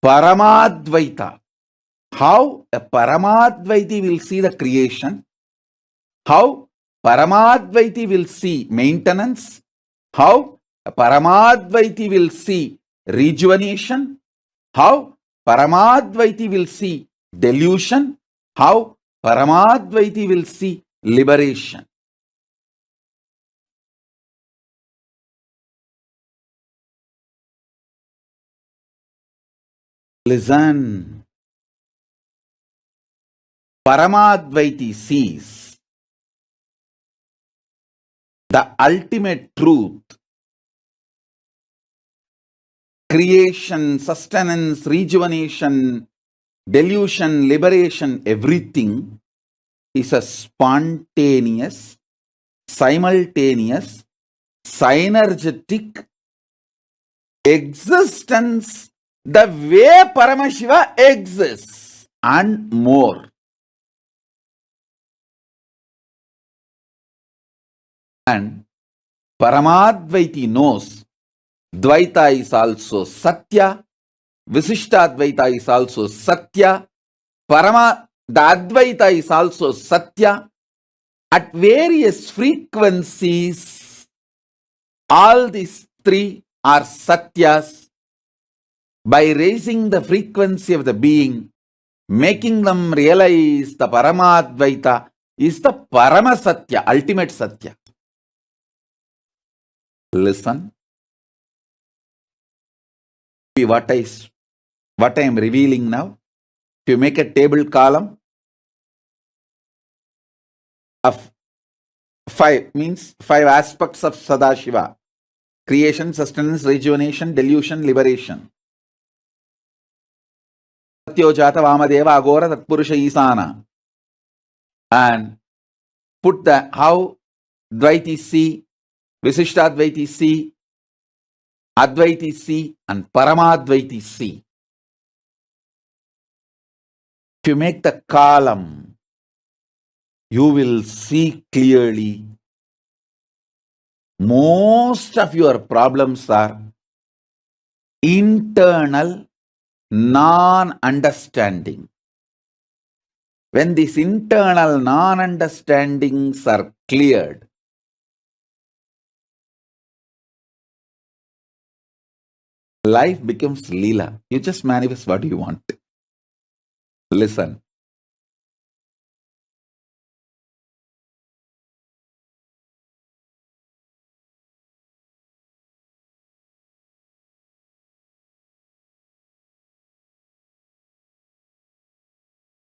Paramadvaita. How a Paramadvaiti will see the creation, how Paramadvaiti will see maintenance, how a Paramadvaiti will see rejuvenation, how Paramadvaiti will see delusion, how Paramadvaiti will see liberation. Listen. Paramadvaiti sees the ultimate truth. Creation, sustenance, rejuvenation, delusion, liberation, everything is a spontaneous, simultaneous, synergetic existence the way Paramashiva exists and more. And Paramadvaiti knows Dvaita is also Satya, Visishtadvaita is also Satya, the Advaita is also Satya. At various frequencies, all these three are Satyas. By raising the frequency of the being, making them realize the Paramadvaita is the Paramasatya, ultimate Satya. Listen. What I am revealing now. If you make a table column of 5, means 5 aspects of Sadashiva: creation, sustenance, rejuvenation, delusion, liberation. Satyojata, Vamadeva, Agora, Tatpurusha, Isana. And put the how Dvaiti C, Visishtadvaiti C, Advaiti C, and Paramadvaiti C. If you make the column, you will see clearly most of your problems are internal non-understanding. When these internal non-understandings are cleared, life becomes Leela. You just manifest what you want. Listen.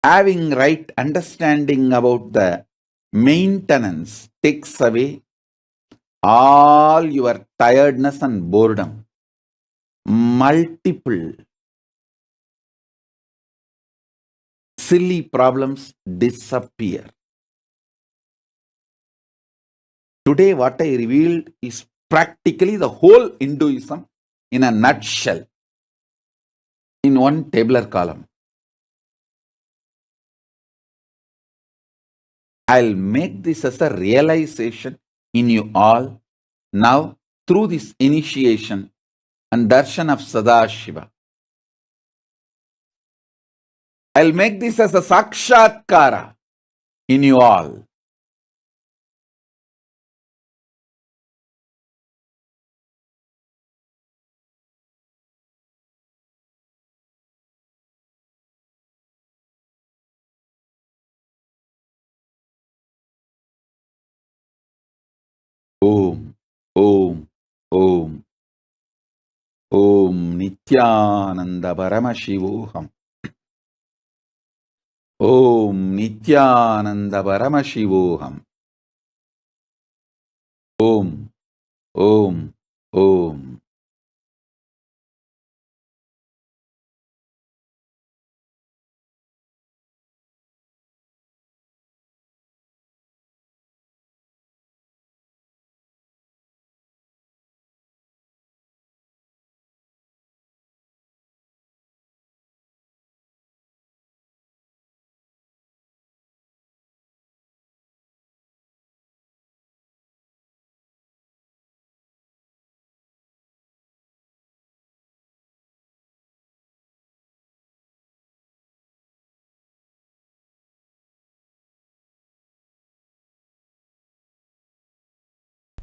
Having right understanding about the maintenance takes away all your tiredness and boredom. Multiple silly problems disappear. Today, what I revealed is practically the whole Hinduism in a nutshell, in one tabular column. I'll make this as a realization in you all now through this initiation and darshan of Sadashiva. I'll make this as a sakshatkara in you all. Om, Om, Om, Om Nithyananda Paramashivoham. Om Nithyananda Paramashivoham. Om, Om, Om.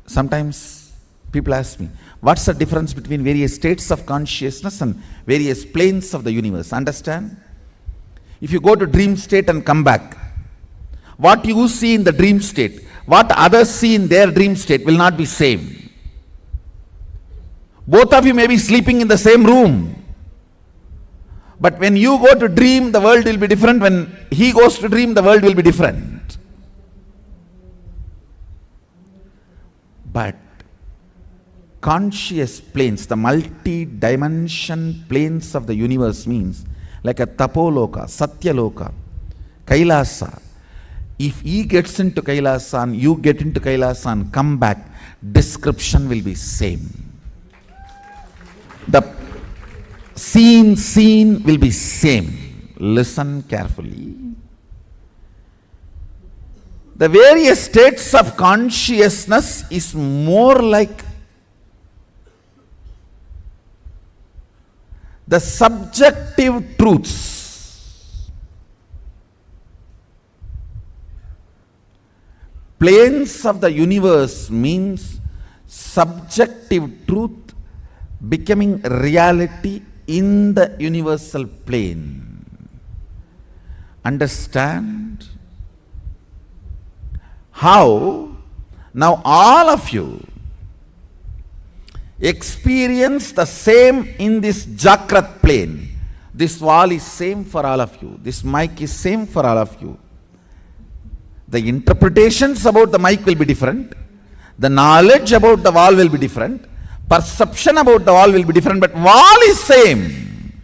Sometimes people ask me, what's the difference between various states of consciousness and various planes of the universe? Understand? If you go to dream state and come back, what you see in the dream state, what others see in their dream state will not be same. Both of you may be sleeping in the same room. But when you go to dream, the world will be different. When he goes to dream, the world will be different. But conscious planes, the multi-dimension planes of the universe means like a tapoloka, satyaloka, Kailasa. If he gets into Kailasa and you get into Kailasa and come back, description will be same. The scene will be same. Listen carefully. The various states of consciousness is more like the subjective truths. Planes of the universe means subjective truth becoming reality in the universal plane. Understand? How now all of you experience the same in this Jakrat plane. This wall is same for all of you. This mic is same for all of you. The interpretations about the mic will be different. The knowledge about the wall will be different. Perception about the wall will be different, but wall is same.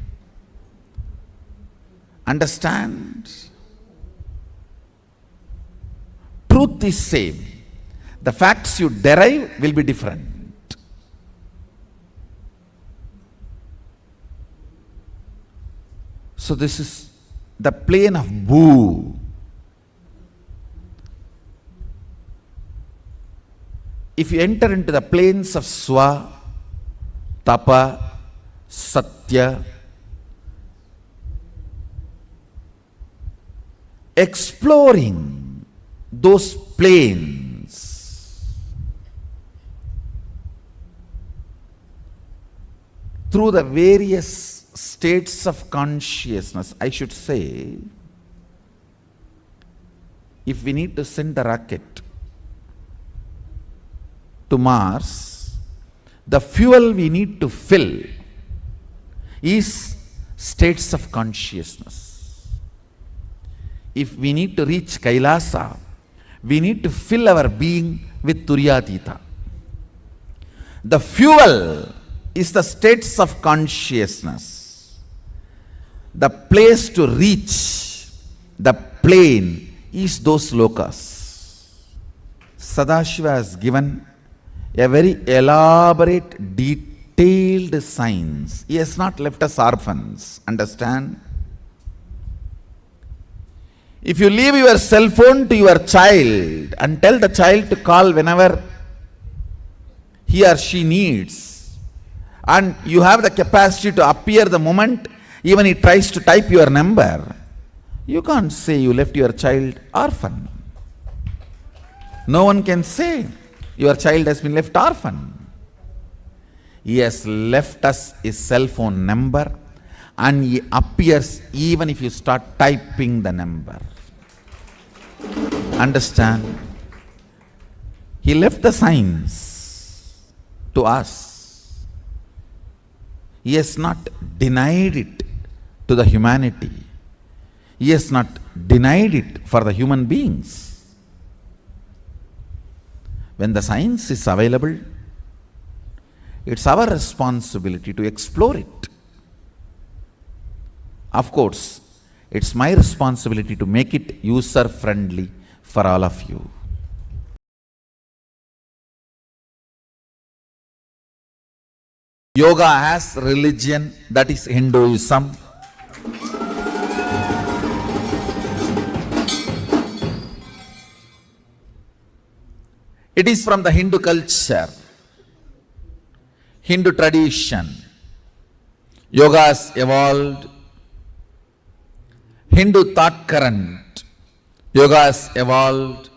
Understand? Truth is same. The facts you derive will be different. So this is the plane of Bhu. If you enter into the planes of Swa, Tapa, Satya, exploring those planes through the various states of consciousness, I should say, if we need to send the rocket to Mars, the fuel we need to fill is states of consciousness. If we need to reach Kailasa, we need to fill our being with Turyatita. The fuel is the states of consciousness. The place to reach the plane is those lokas. Sadashiva has given a very elaborate, detailed science. He has not left us orphans. Understand? If you leave your cell phone to your child and tell the child to call whenever he or she needs, and you have the capacity to appear the moment even he tries to type your number, you can't say you left your child orphan. No one can say your child has been left orphan. He has left us his cell phone number and he appears even if you start typing the number. Understand? He left the science to us. He has not denied it to the humanity. He has not denied it for the human beings. When the science is available, it's our responsibility to explore it. Of course, it's my responsibility to make it user-friendly for all of you. Yoga has religion, that is Hinduism. It is from the Hindu culture, Hindu tradition. Yoga has evolved. Hindu thought current. Yoga has evolved.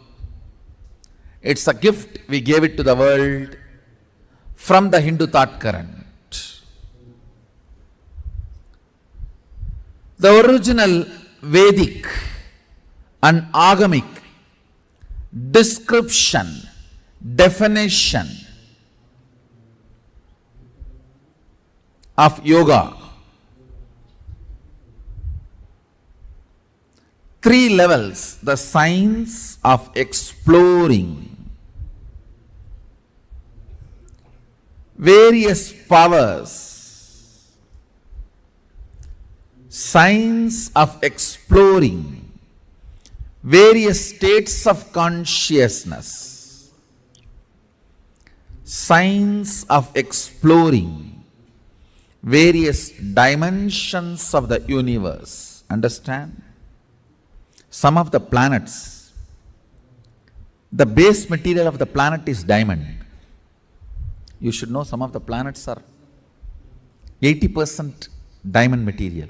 It's a gift we gave it to the world from the Hindu thought current. The original Vedic and Agamic description, definition of yoga, 3 levels: the science of exploring various powers, science of exploring various states of consciousness, science of exploring various dimensions of the universe. Understand? Some of the planets, the base material of the planet is diamond. You should know some of the planets are 80% diamond material.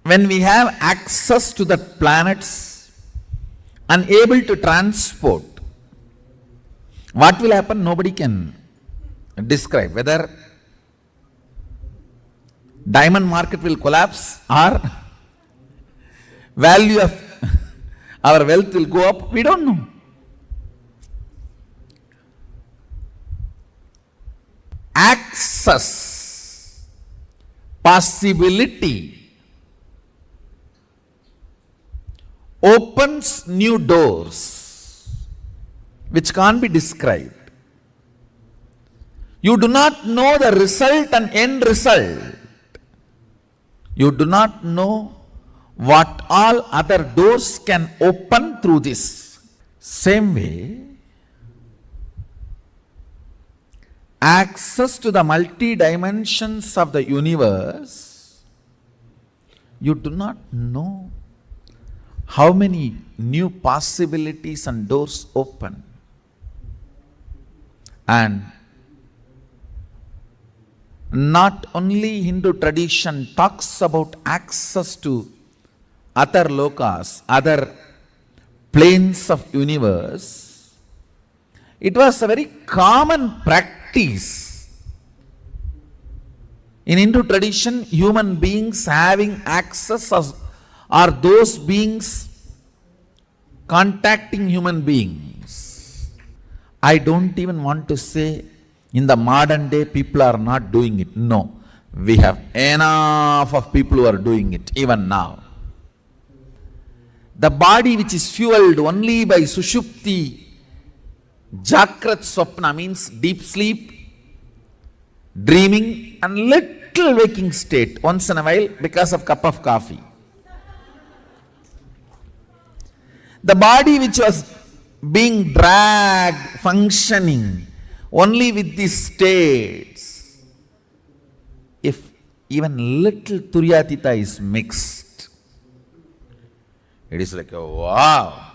When we have access to the planets and able to transport, what will happen? Nobody can describe. Whether diamond market will collapse or value of our wealth will go up, we don't know. Access, possibility opens new doors which can't be described. You do not know the result and end result. You do not know what all other doors can open through this. Same way, access to the multi-dimensions of the universe, you do not know how many new possibilities and doors open. And not only Hindu tradition talks about access to other lokas, other planes of universe, it was a very common practice. In Hindu tradition, human beings having access are those beings contacting human beings. I don't even want to say in the modern day people are not doing it. No, we have enough of people who are doing it even now. The body which is fueled only by sushupti, jakrat swapna means deep sleep, dreaming and little waking state once in a while because of cup of coffee. The body which was being dragged, functioning only with these states, if even little turyatita is mixed, it is like, oh, wow.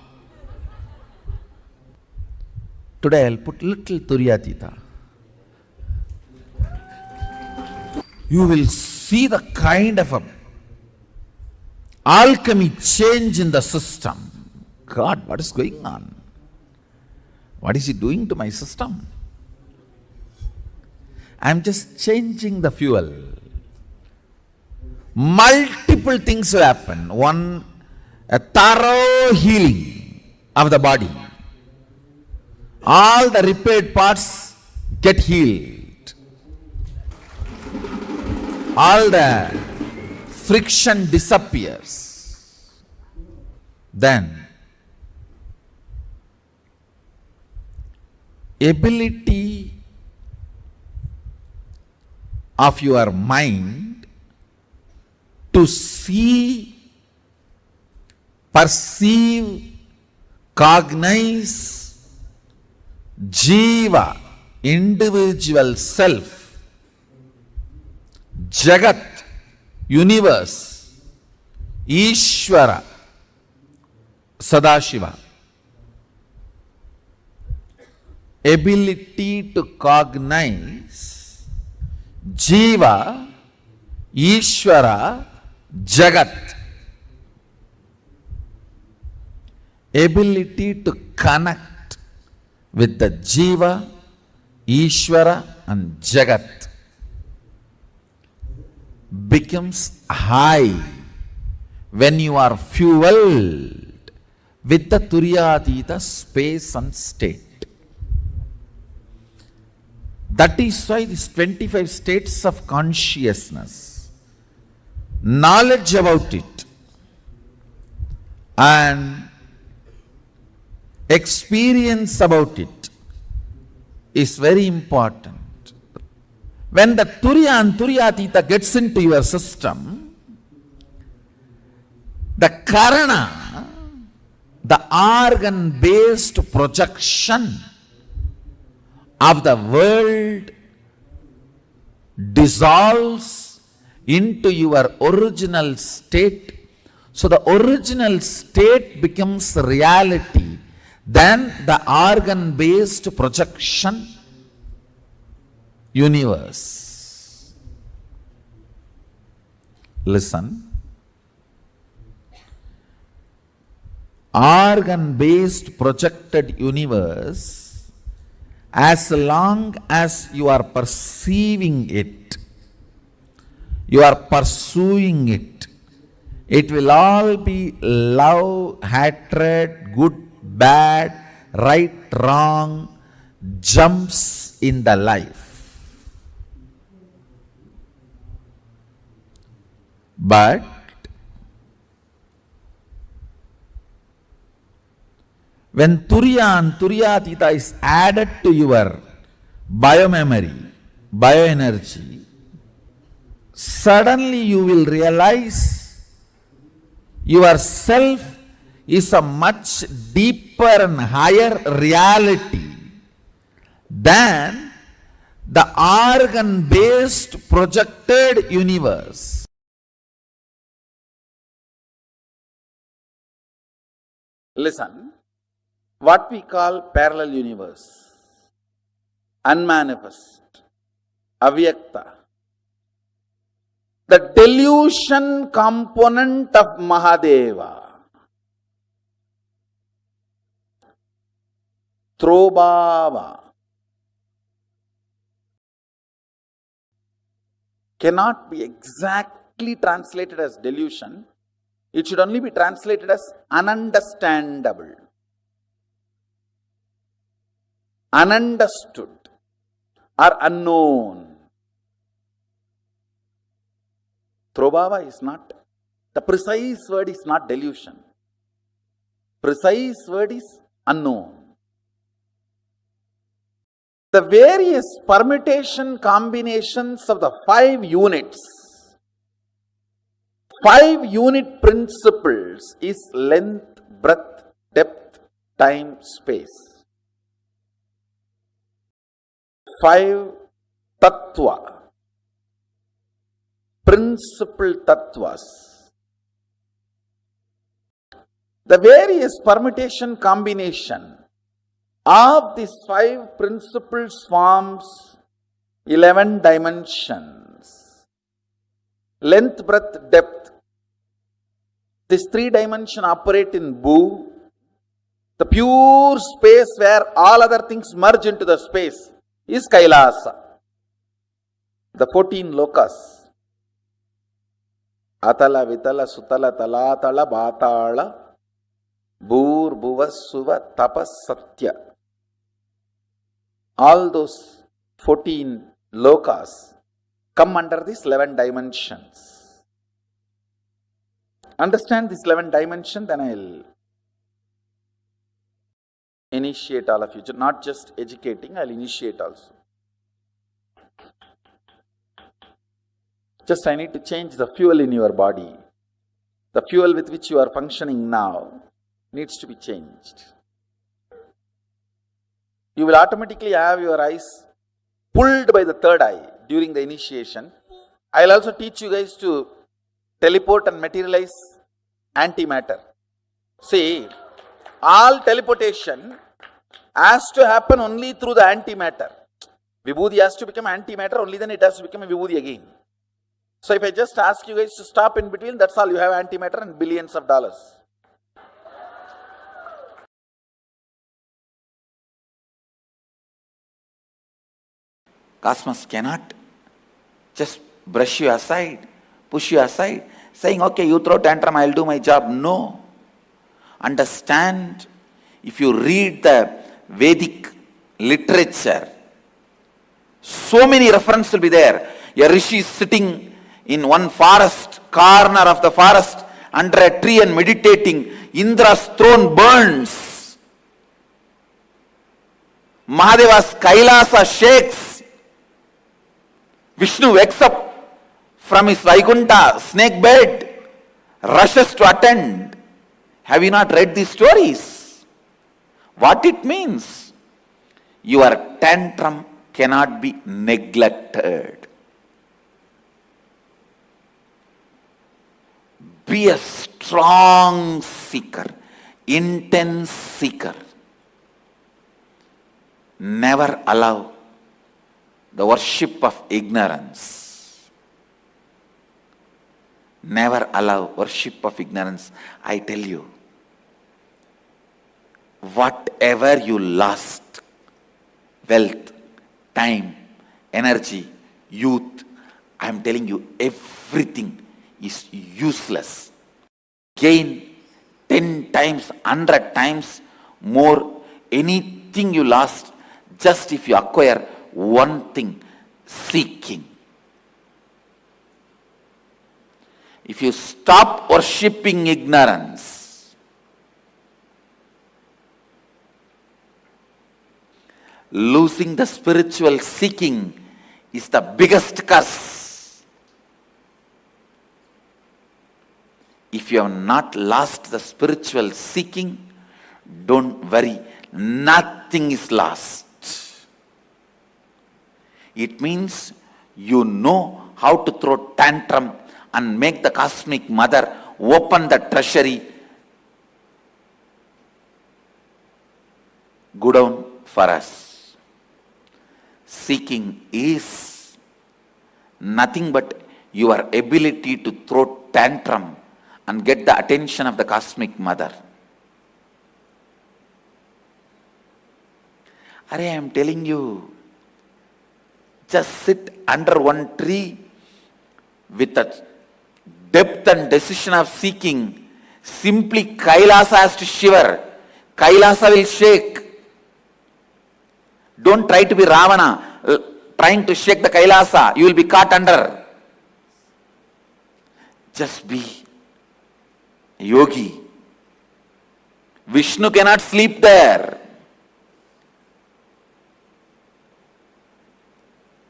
Today I'll put little turyatita. You will see the kind of a alchemy change in the system. God, what is going on? What is he doing to my system? I'm just changing the fuel. Multiple things will happen. One, a thorough healing of the body. All the repaired parts get healed. All the friction disappears. Then, ability of your mind to see, perceive, cognize Jiva, individual self, Jagat, universe, Ishvara, Sadashiva. Ability to cognize Jiva, Ishvara, Jagat. Ability to connect with the Jiva, Ishvara and Jagat becomes high when you are fueled with the Turyatita space and state. That is why these 25 states of consciousness, knowledge about it and experience about it is very important. When the Turiya and Turyatita gets into your system, the Karana, the organ-based projection of the world dissolves into your original state. So the original state becomes reality. Then the organ-based projection universe. Listen. Organ-based projected universe, as long as you are perceiving it, you are pursuing it, it will all be love, hatred, good, bad, right, wrong, jumps in the life. But when Turiya and Turyatita is added to your biomemory, bioenergy, suddenly you will realize yourself is a much deeper and higher reality than the organ-based projected universe. Listen, what we call parallel universe, unmanifest, avyakta, the delusion component of Mahadeva, Throbhava, cannot be exactly translated as delusion. It should only be translated as ununderstandable, ununderstood or unknown. Throbhava is not, the precise word is not delusion. Precise word is unknown. The various permutation combinations of the 5 units, 5 unit principles is length, breadth, depth, time, space. 5 tattva, principal tattvas. The various permutation combination of these 5 principles forms 11 dimensions. Length, breadth, depth. These 3 dimensions operate in Bhu, the pure space where all other things merge into the space is Kailasa, the 14 lokas. Atala Vitala Sutala Talatala Bhatala Bhur Suva Tapas Satya. All those 14 lokas come under these 11 dimensions. Understand this 11 dimension, then I'll initiate all of you. Not just educating, I'll initiate also. Just I need to change the fuel in your body. The fuel with which you are functioning now needs to be changed. You will automatically have your eyes pulled by the third eye during the initiation. I'll also teach you guys to teleport and materialize antimatter. See, all teleportation has to happen only through the antimatter. Vibhuti has to become antimatter, only then it has to become a Vibhuti again. So if I just ask you guys to stop in between, that's all. You have antimatter and billions of dollars. Cosmos cannot just brush you aside, push you aside, saying, okay, you throw tantrum, I'll do my job. No. Understand, if you read the Vedic literature, so many references will be there. A rishi is sitting in one forest, corner of the forest, under a tree and meditating. Indra's throne burns. Mahadeva's Kailasa shakes. Vishnu wakes up from his Vaikuntha snake bed, rushes to attend. Have you not read these stories? What it means? Your tantrum cannot be neglected. Be a strong seeker, intense seeker. Never allow the worship of ignorance. Never allow worship of ignorance. I tell you, whatever you lost, wealth, time, energy, youth, I am telling you, everything is useless. Gain 10 times, 100 times more anything you lost, just if you acquire one thing, seeking. If you stop worshipping ignorance, losing the spiritual seeking is the biggest curse. If you have not lost the spiritual seeking, don't worry, nothing is lost. It means you know how to throw tantrum and make the cosmic mother open the treasury, go down for us. Seeking is nothing but your ability to throw tantrum and get the attention of the cosmic mother. I am telling you, just sit under one tree with a depth and decision of seeking. Simply Kailasa has to shiver. Kailasa will shake. Don't try to be Ravana, trying to shake the Kailasa. You will be caught under. Just be a yogi. Vishnu cannot sleep there.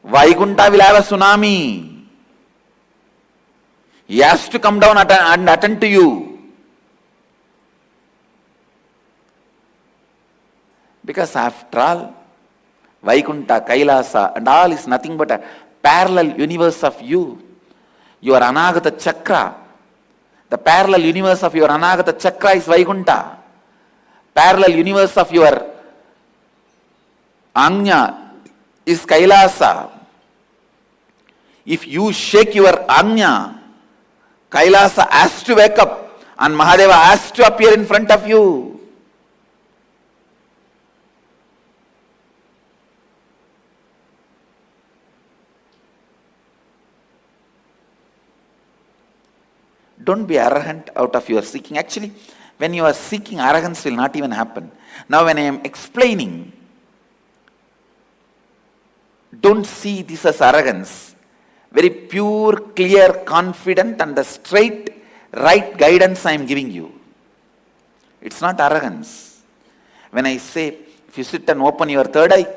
Vaikuntha will have a tsunami. He has to come down and attend to you. Because after all, Vaikuntha, Kailasa and all is nothing but a parallel universe of you. Your Anagata Chakra. The parallel universe of your Anagata Chakra is Vaikuntha. Parallel universe of your Anya is Kailasa. If you shake your Anya, Kailasa has to wake up and Mahadeva has to appear in front of you. Don't be arrogant out of your seeking. Actually, when you are seeking, arrogance will not even happen. Now, when I am explaining, don't see this as arrogance. Very pure, clear, confident, and the straight, right guidance I am giving you. It's not arrogance. When I say, if you sit and open your third eye,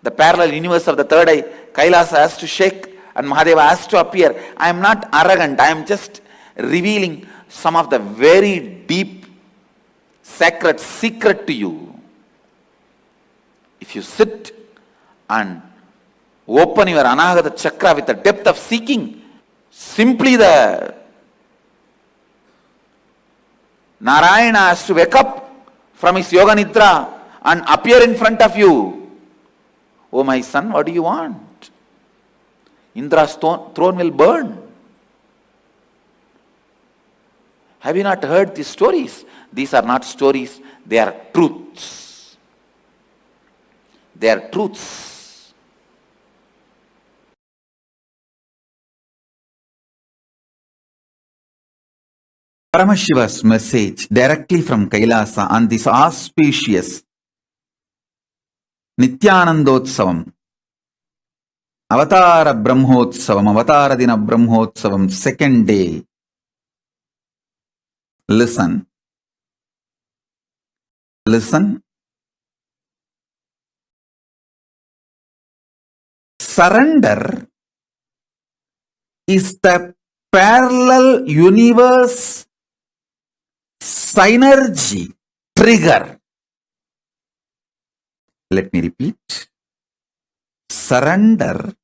the parallel universe of the third eye, Kailasa has to shake and Mahadeva has to appear. I am not arrogant. I am just revealing some of the very deep, sacred secret to you. If you sit and open your Anahata chakra with the depth of seeking, simply the Narayana has to wake up from his yoga nidra and appear in front of you. Oh my son, what do you want? Indra's throne will burn. Have you not heard these stories? These are not stories, they are truths. They are truths. Paramashiva's message directly from Kailasa on this auspicious Nithyanandotsavam, Avatara Brahmotsavam, Avatara Dina Brahmotsavam, second day. Listen. Listen. Surrender is the parallel universe synergy trigger. Let me repeat. Surrender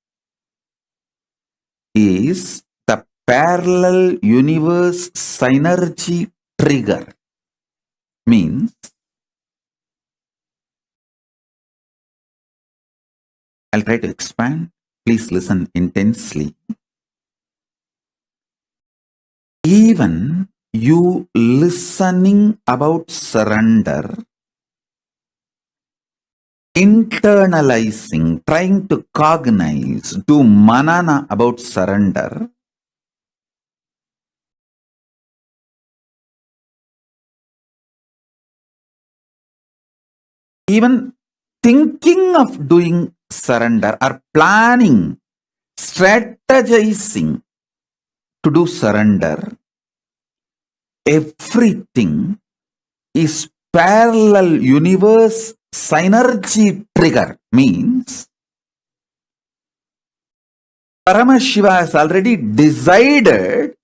is the parallel universe synergy trigger. Means, I'll try to expand. Please listen intensely. Even you listening about surrender, internalizing, trying to cognize, do manana about surrender, even thinking of doing surrender or planning, strategizing to do surrender, everything is parallel universe synergy trigger. Means Paramashiva has already decided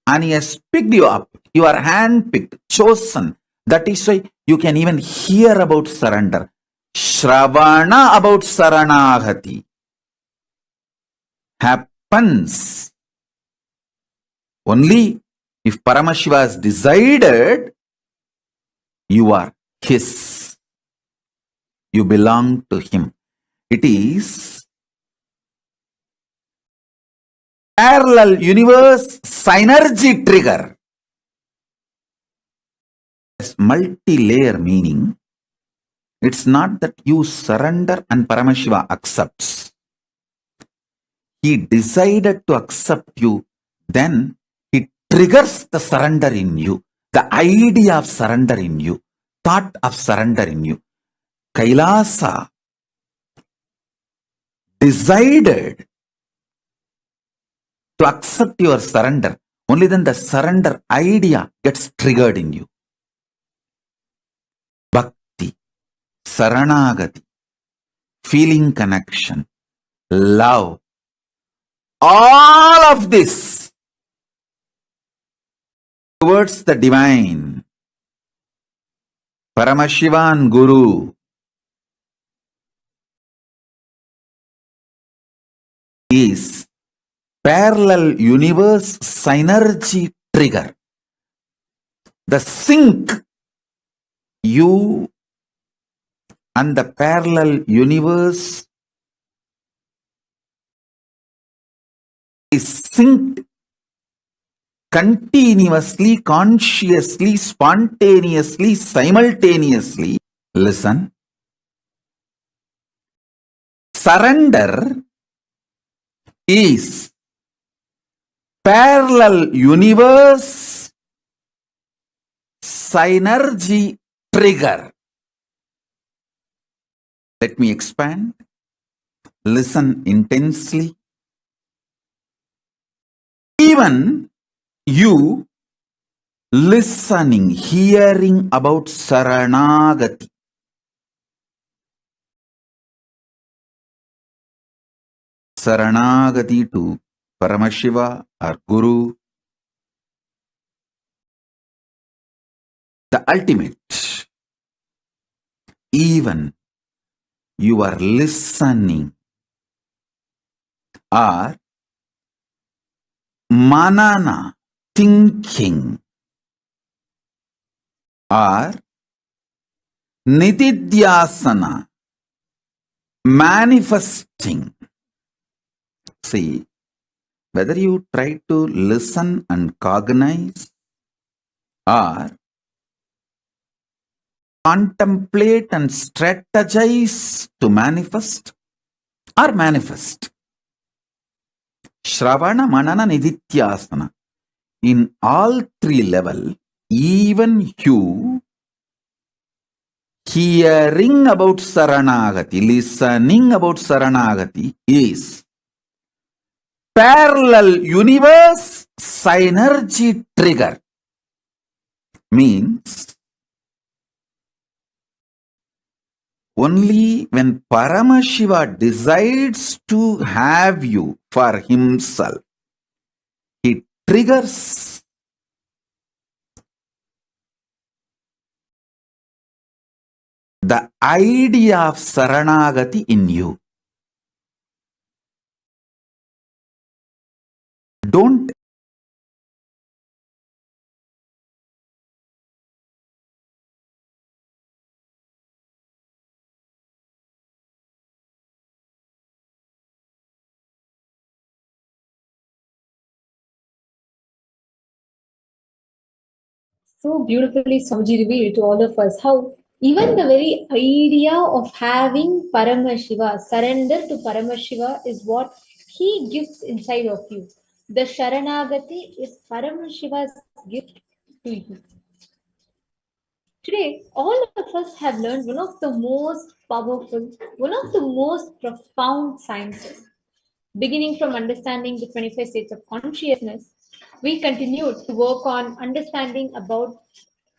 and he has picked you up. You are handpicked, chosen. That is why you can even hear about surrender. Shravana about Saranagati happens only if Paramashiva has decided you are his. You belong to him. It is parallel universe synergy trigger. Multi-layer meaning. It's not that you surrender and Paramashiva accepts. He decided to accept you, then he triggers the surrender in you, the idea of surrender in you, thought of surrender in you. Kailasa decided to accept your surrender. Only then the surrender idea gets triggered in you. Bhakti, Saranagati, feeling connection, love, all of this towards the divine, Paramashiva and Guru, is parallel universe synergy trigger. The sync you and the parallel universe is synced continuously, consciously, spontaneously, simultaneously. Listen. Surrender is parallel universe synergy trigger. Let me expand. Listen intensely. Even you listening, hearing about Saranagati. Saranagati to Paramashiva or Guru, the ultimate. Even you are listening or manana, thinking, or nididhyasana, manifesting. See, whether you try to listen and cognize or contemplate and strategize to manifest or manifest. Shravana, Manana, Nididhyasana. In all three levels, even you hearing about Saranagati, listening about Saranagati is parallel universe synergy trigger. Means only when Paramashiva decides to have you for himself, he triggers the idea of Saranagati in you. Don't So beautifully Swamiji revealed to all of us how even the very idea of having Paramashiva, surrender to Paramashiva, is what he gives inside of you. The Sharanagati is Paramashiva's gift to you. Today, all of us have learned one of the most powerful, one of the most profound sciences. Beginning from understanding the 25 states of consciousness, we continued to work on understanding about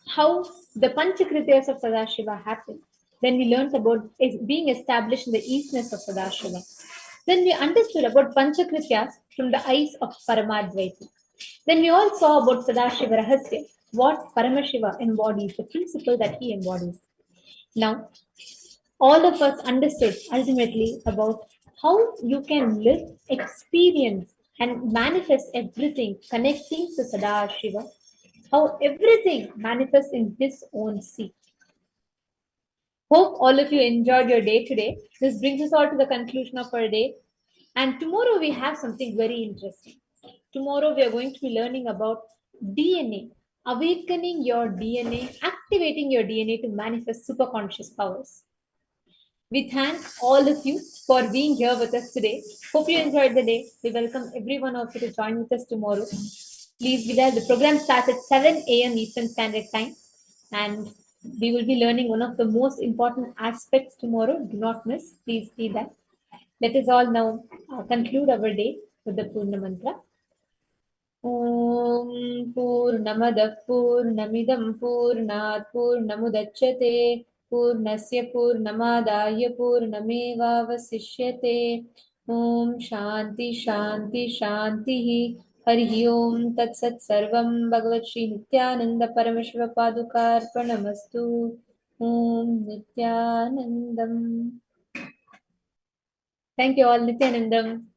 how the Panchakrityas of Sadashiva happened. Then we learned about being established in the eastness of Sadashiva. Then we understood about Panchakrityas from the eyes of Paramadvaita. Then we all saw about Sadashiva Rahasya, what Paramashiva embodies, the principle that he embodies. Now, all of us understood ultimately about how you can live, experience, and manifest everything connecting to Sadashiva, how everything manifests in his own seat. Hope all of you enjoyed your day today. This brings us all to the conclusion of our day. And tomorrow we have something very interesting. Tomorrow we are going to be learning about DNA, awakening your DNA, activating your DNA to manifest superconscious powers. We thank all of you for being here with us today. Hope you enjoyed the day. We welcome every one of you to join with us tomorrow. Please be there. The program starts at 7 a.m. Eastern Standard Time. And we will be learning one of the most important aspects tomorrow. Do not miss. Please be there. Let us all now conclude our day with the Purna Mantra. Om Purnamadah Purnamidam Purnat Purnamudachyate Purnasya Purnamadaya Purnamevavasishyate Om Shanti Shanti Shanti Hari Om Tat Sat Sarvam Bhagavat Shri Nithyananda Paramashiva Padukarpanamastu Om Nithyanandam. Thank you all, Nithyanandam.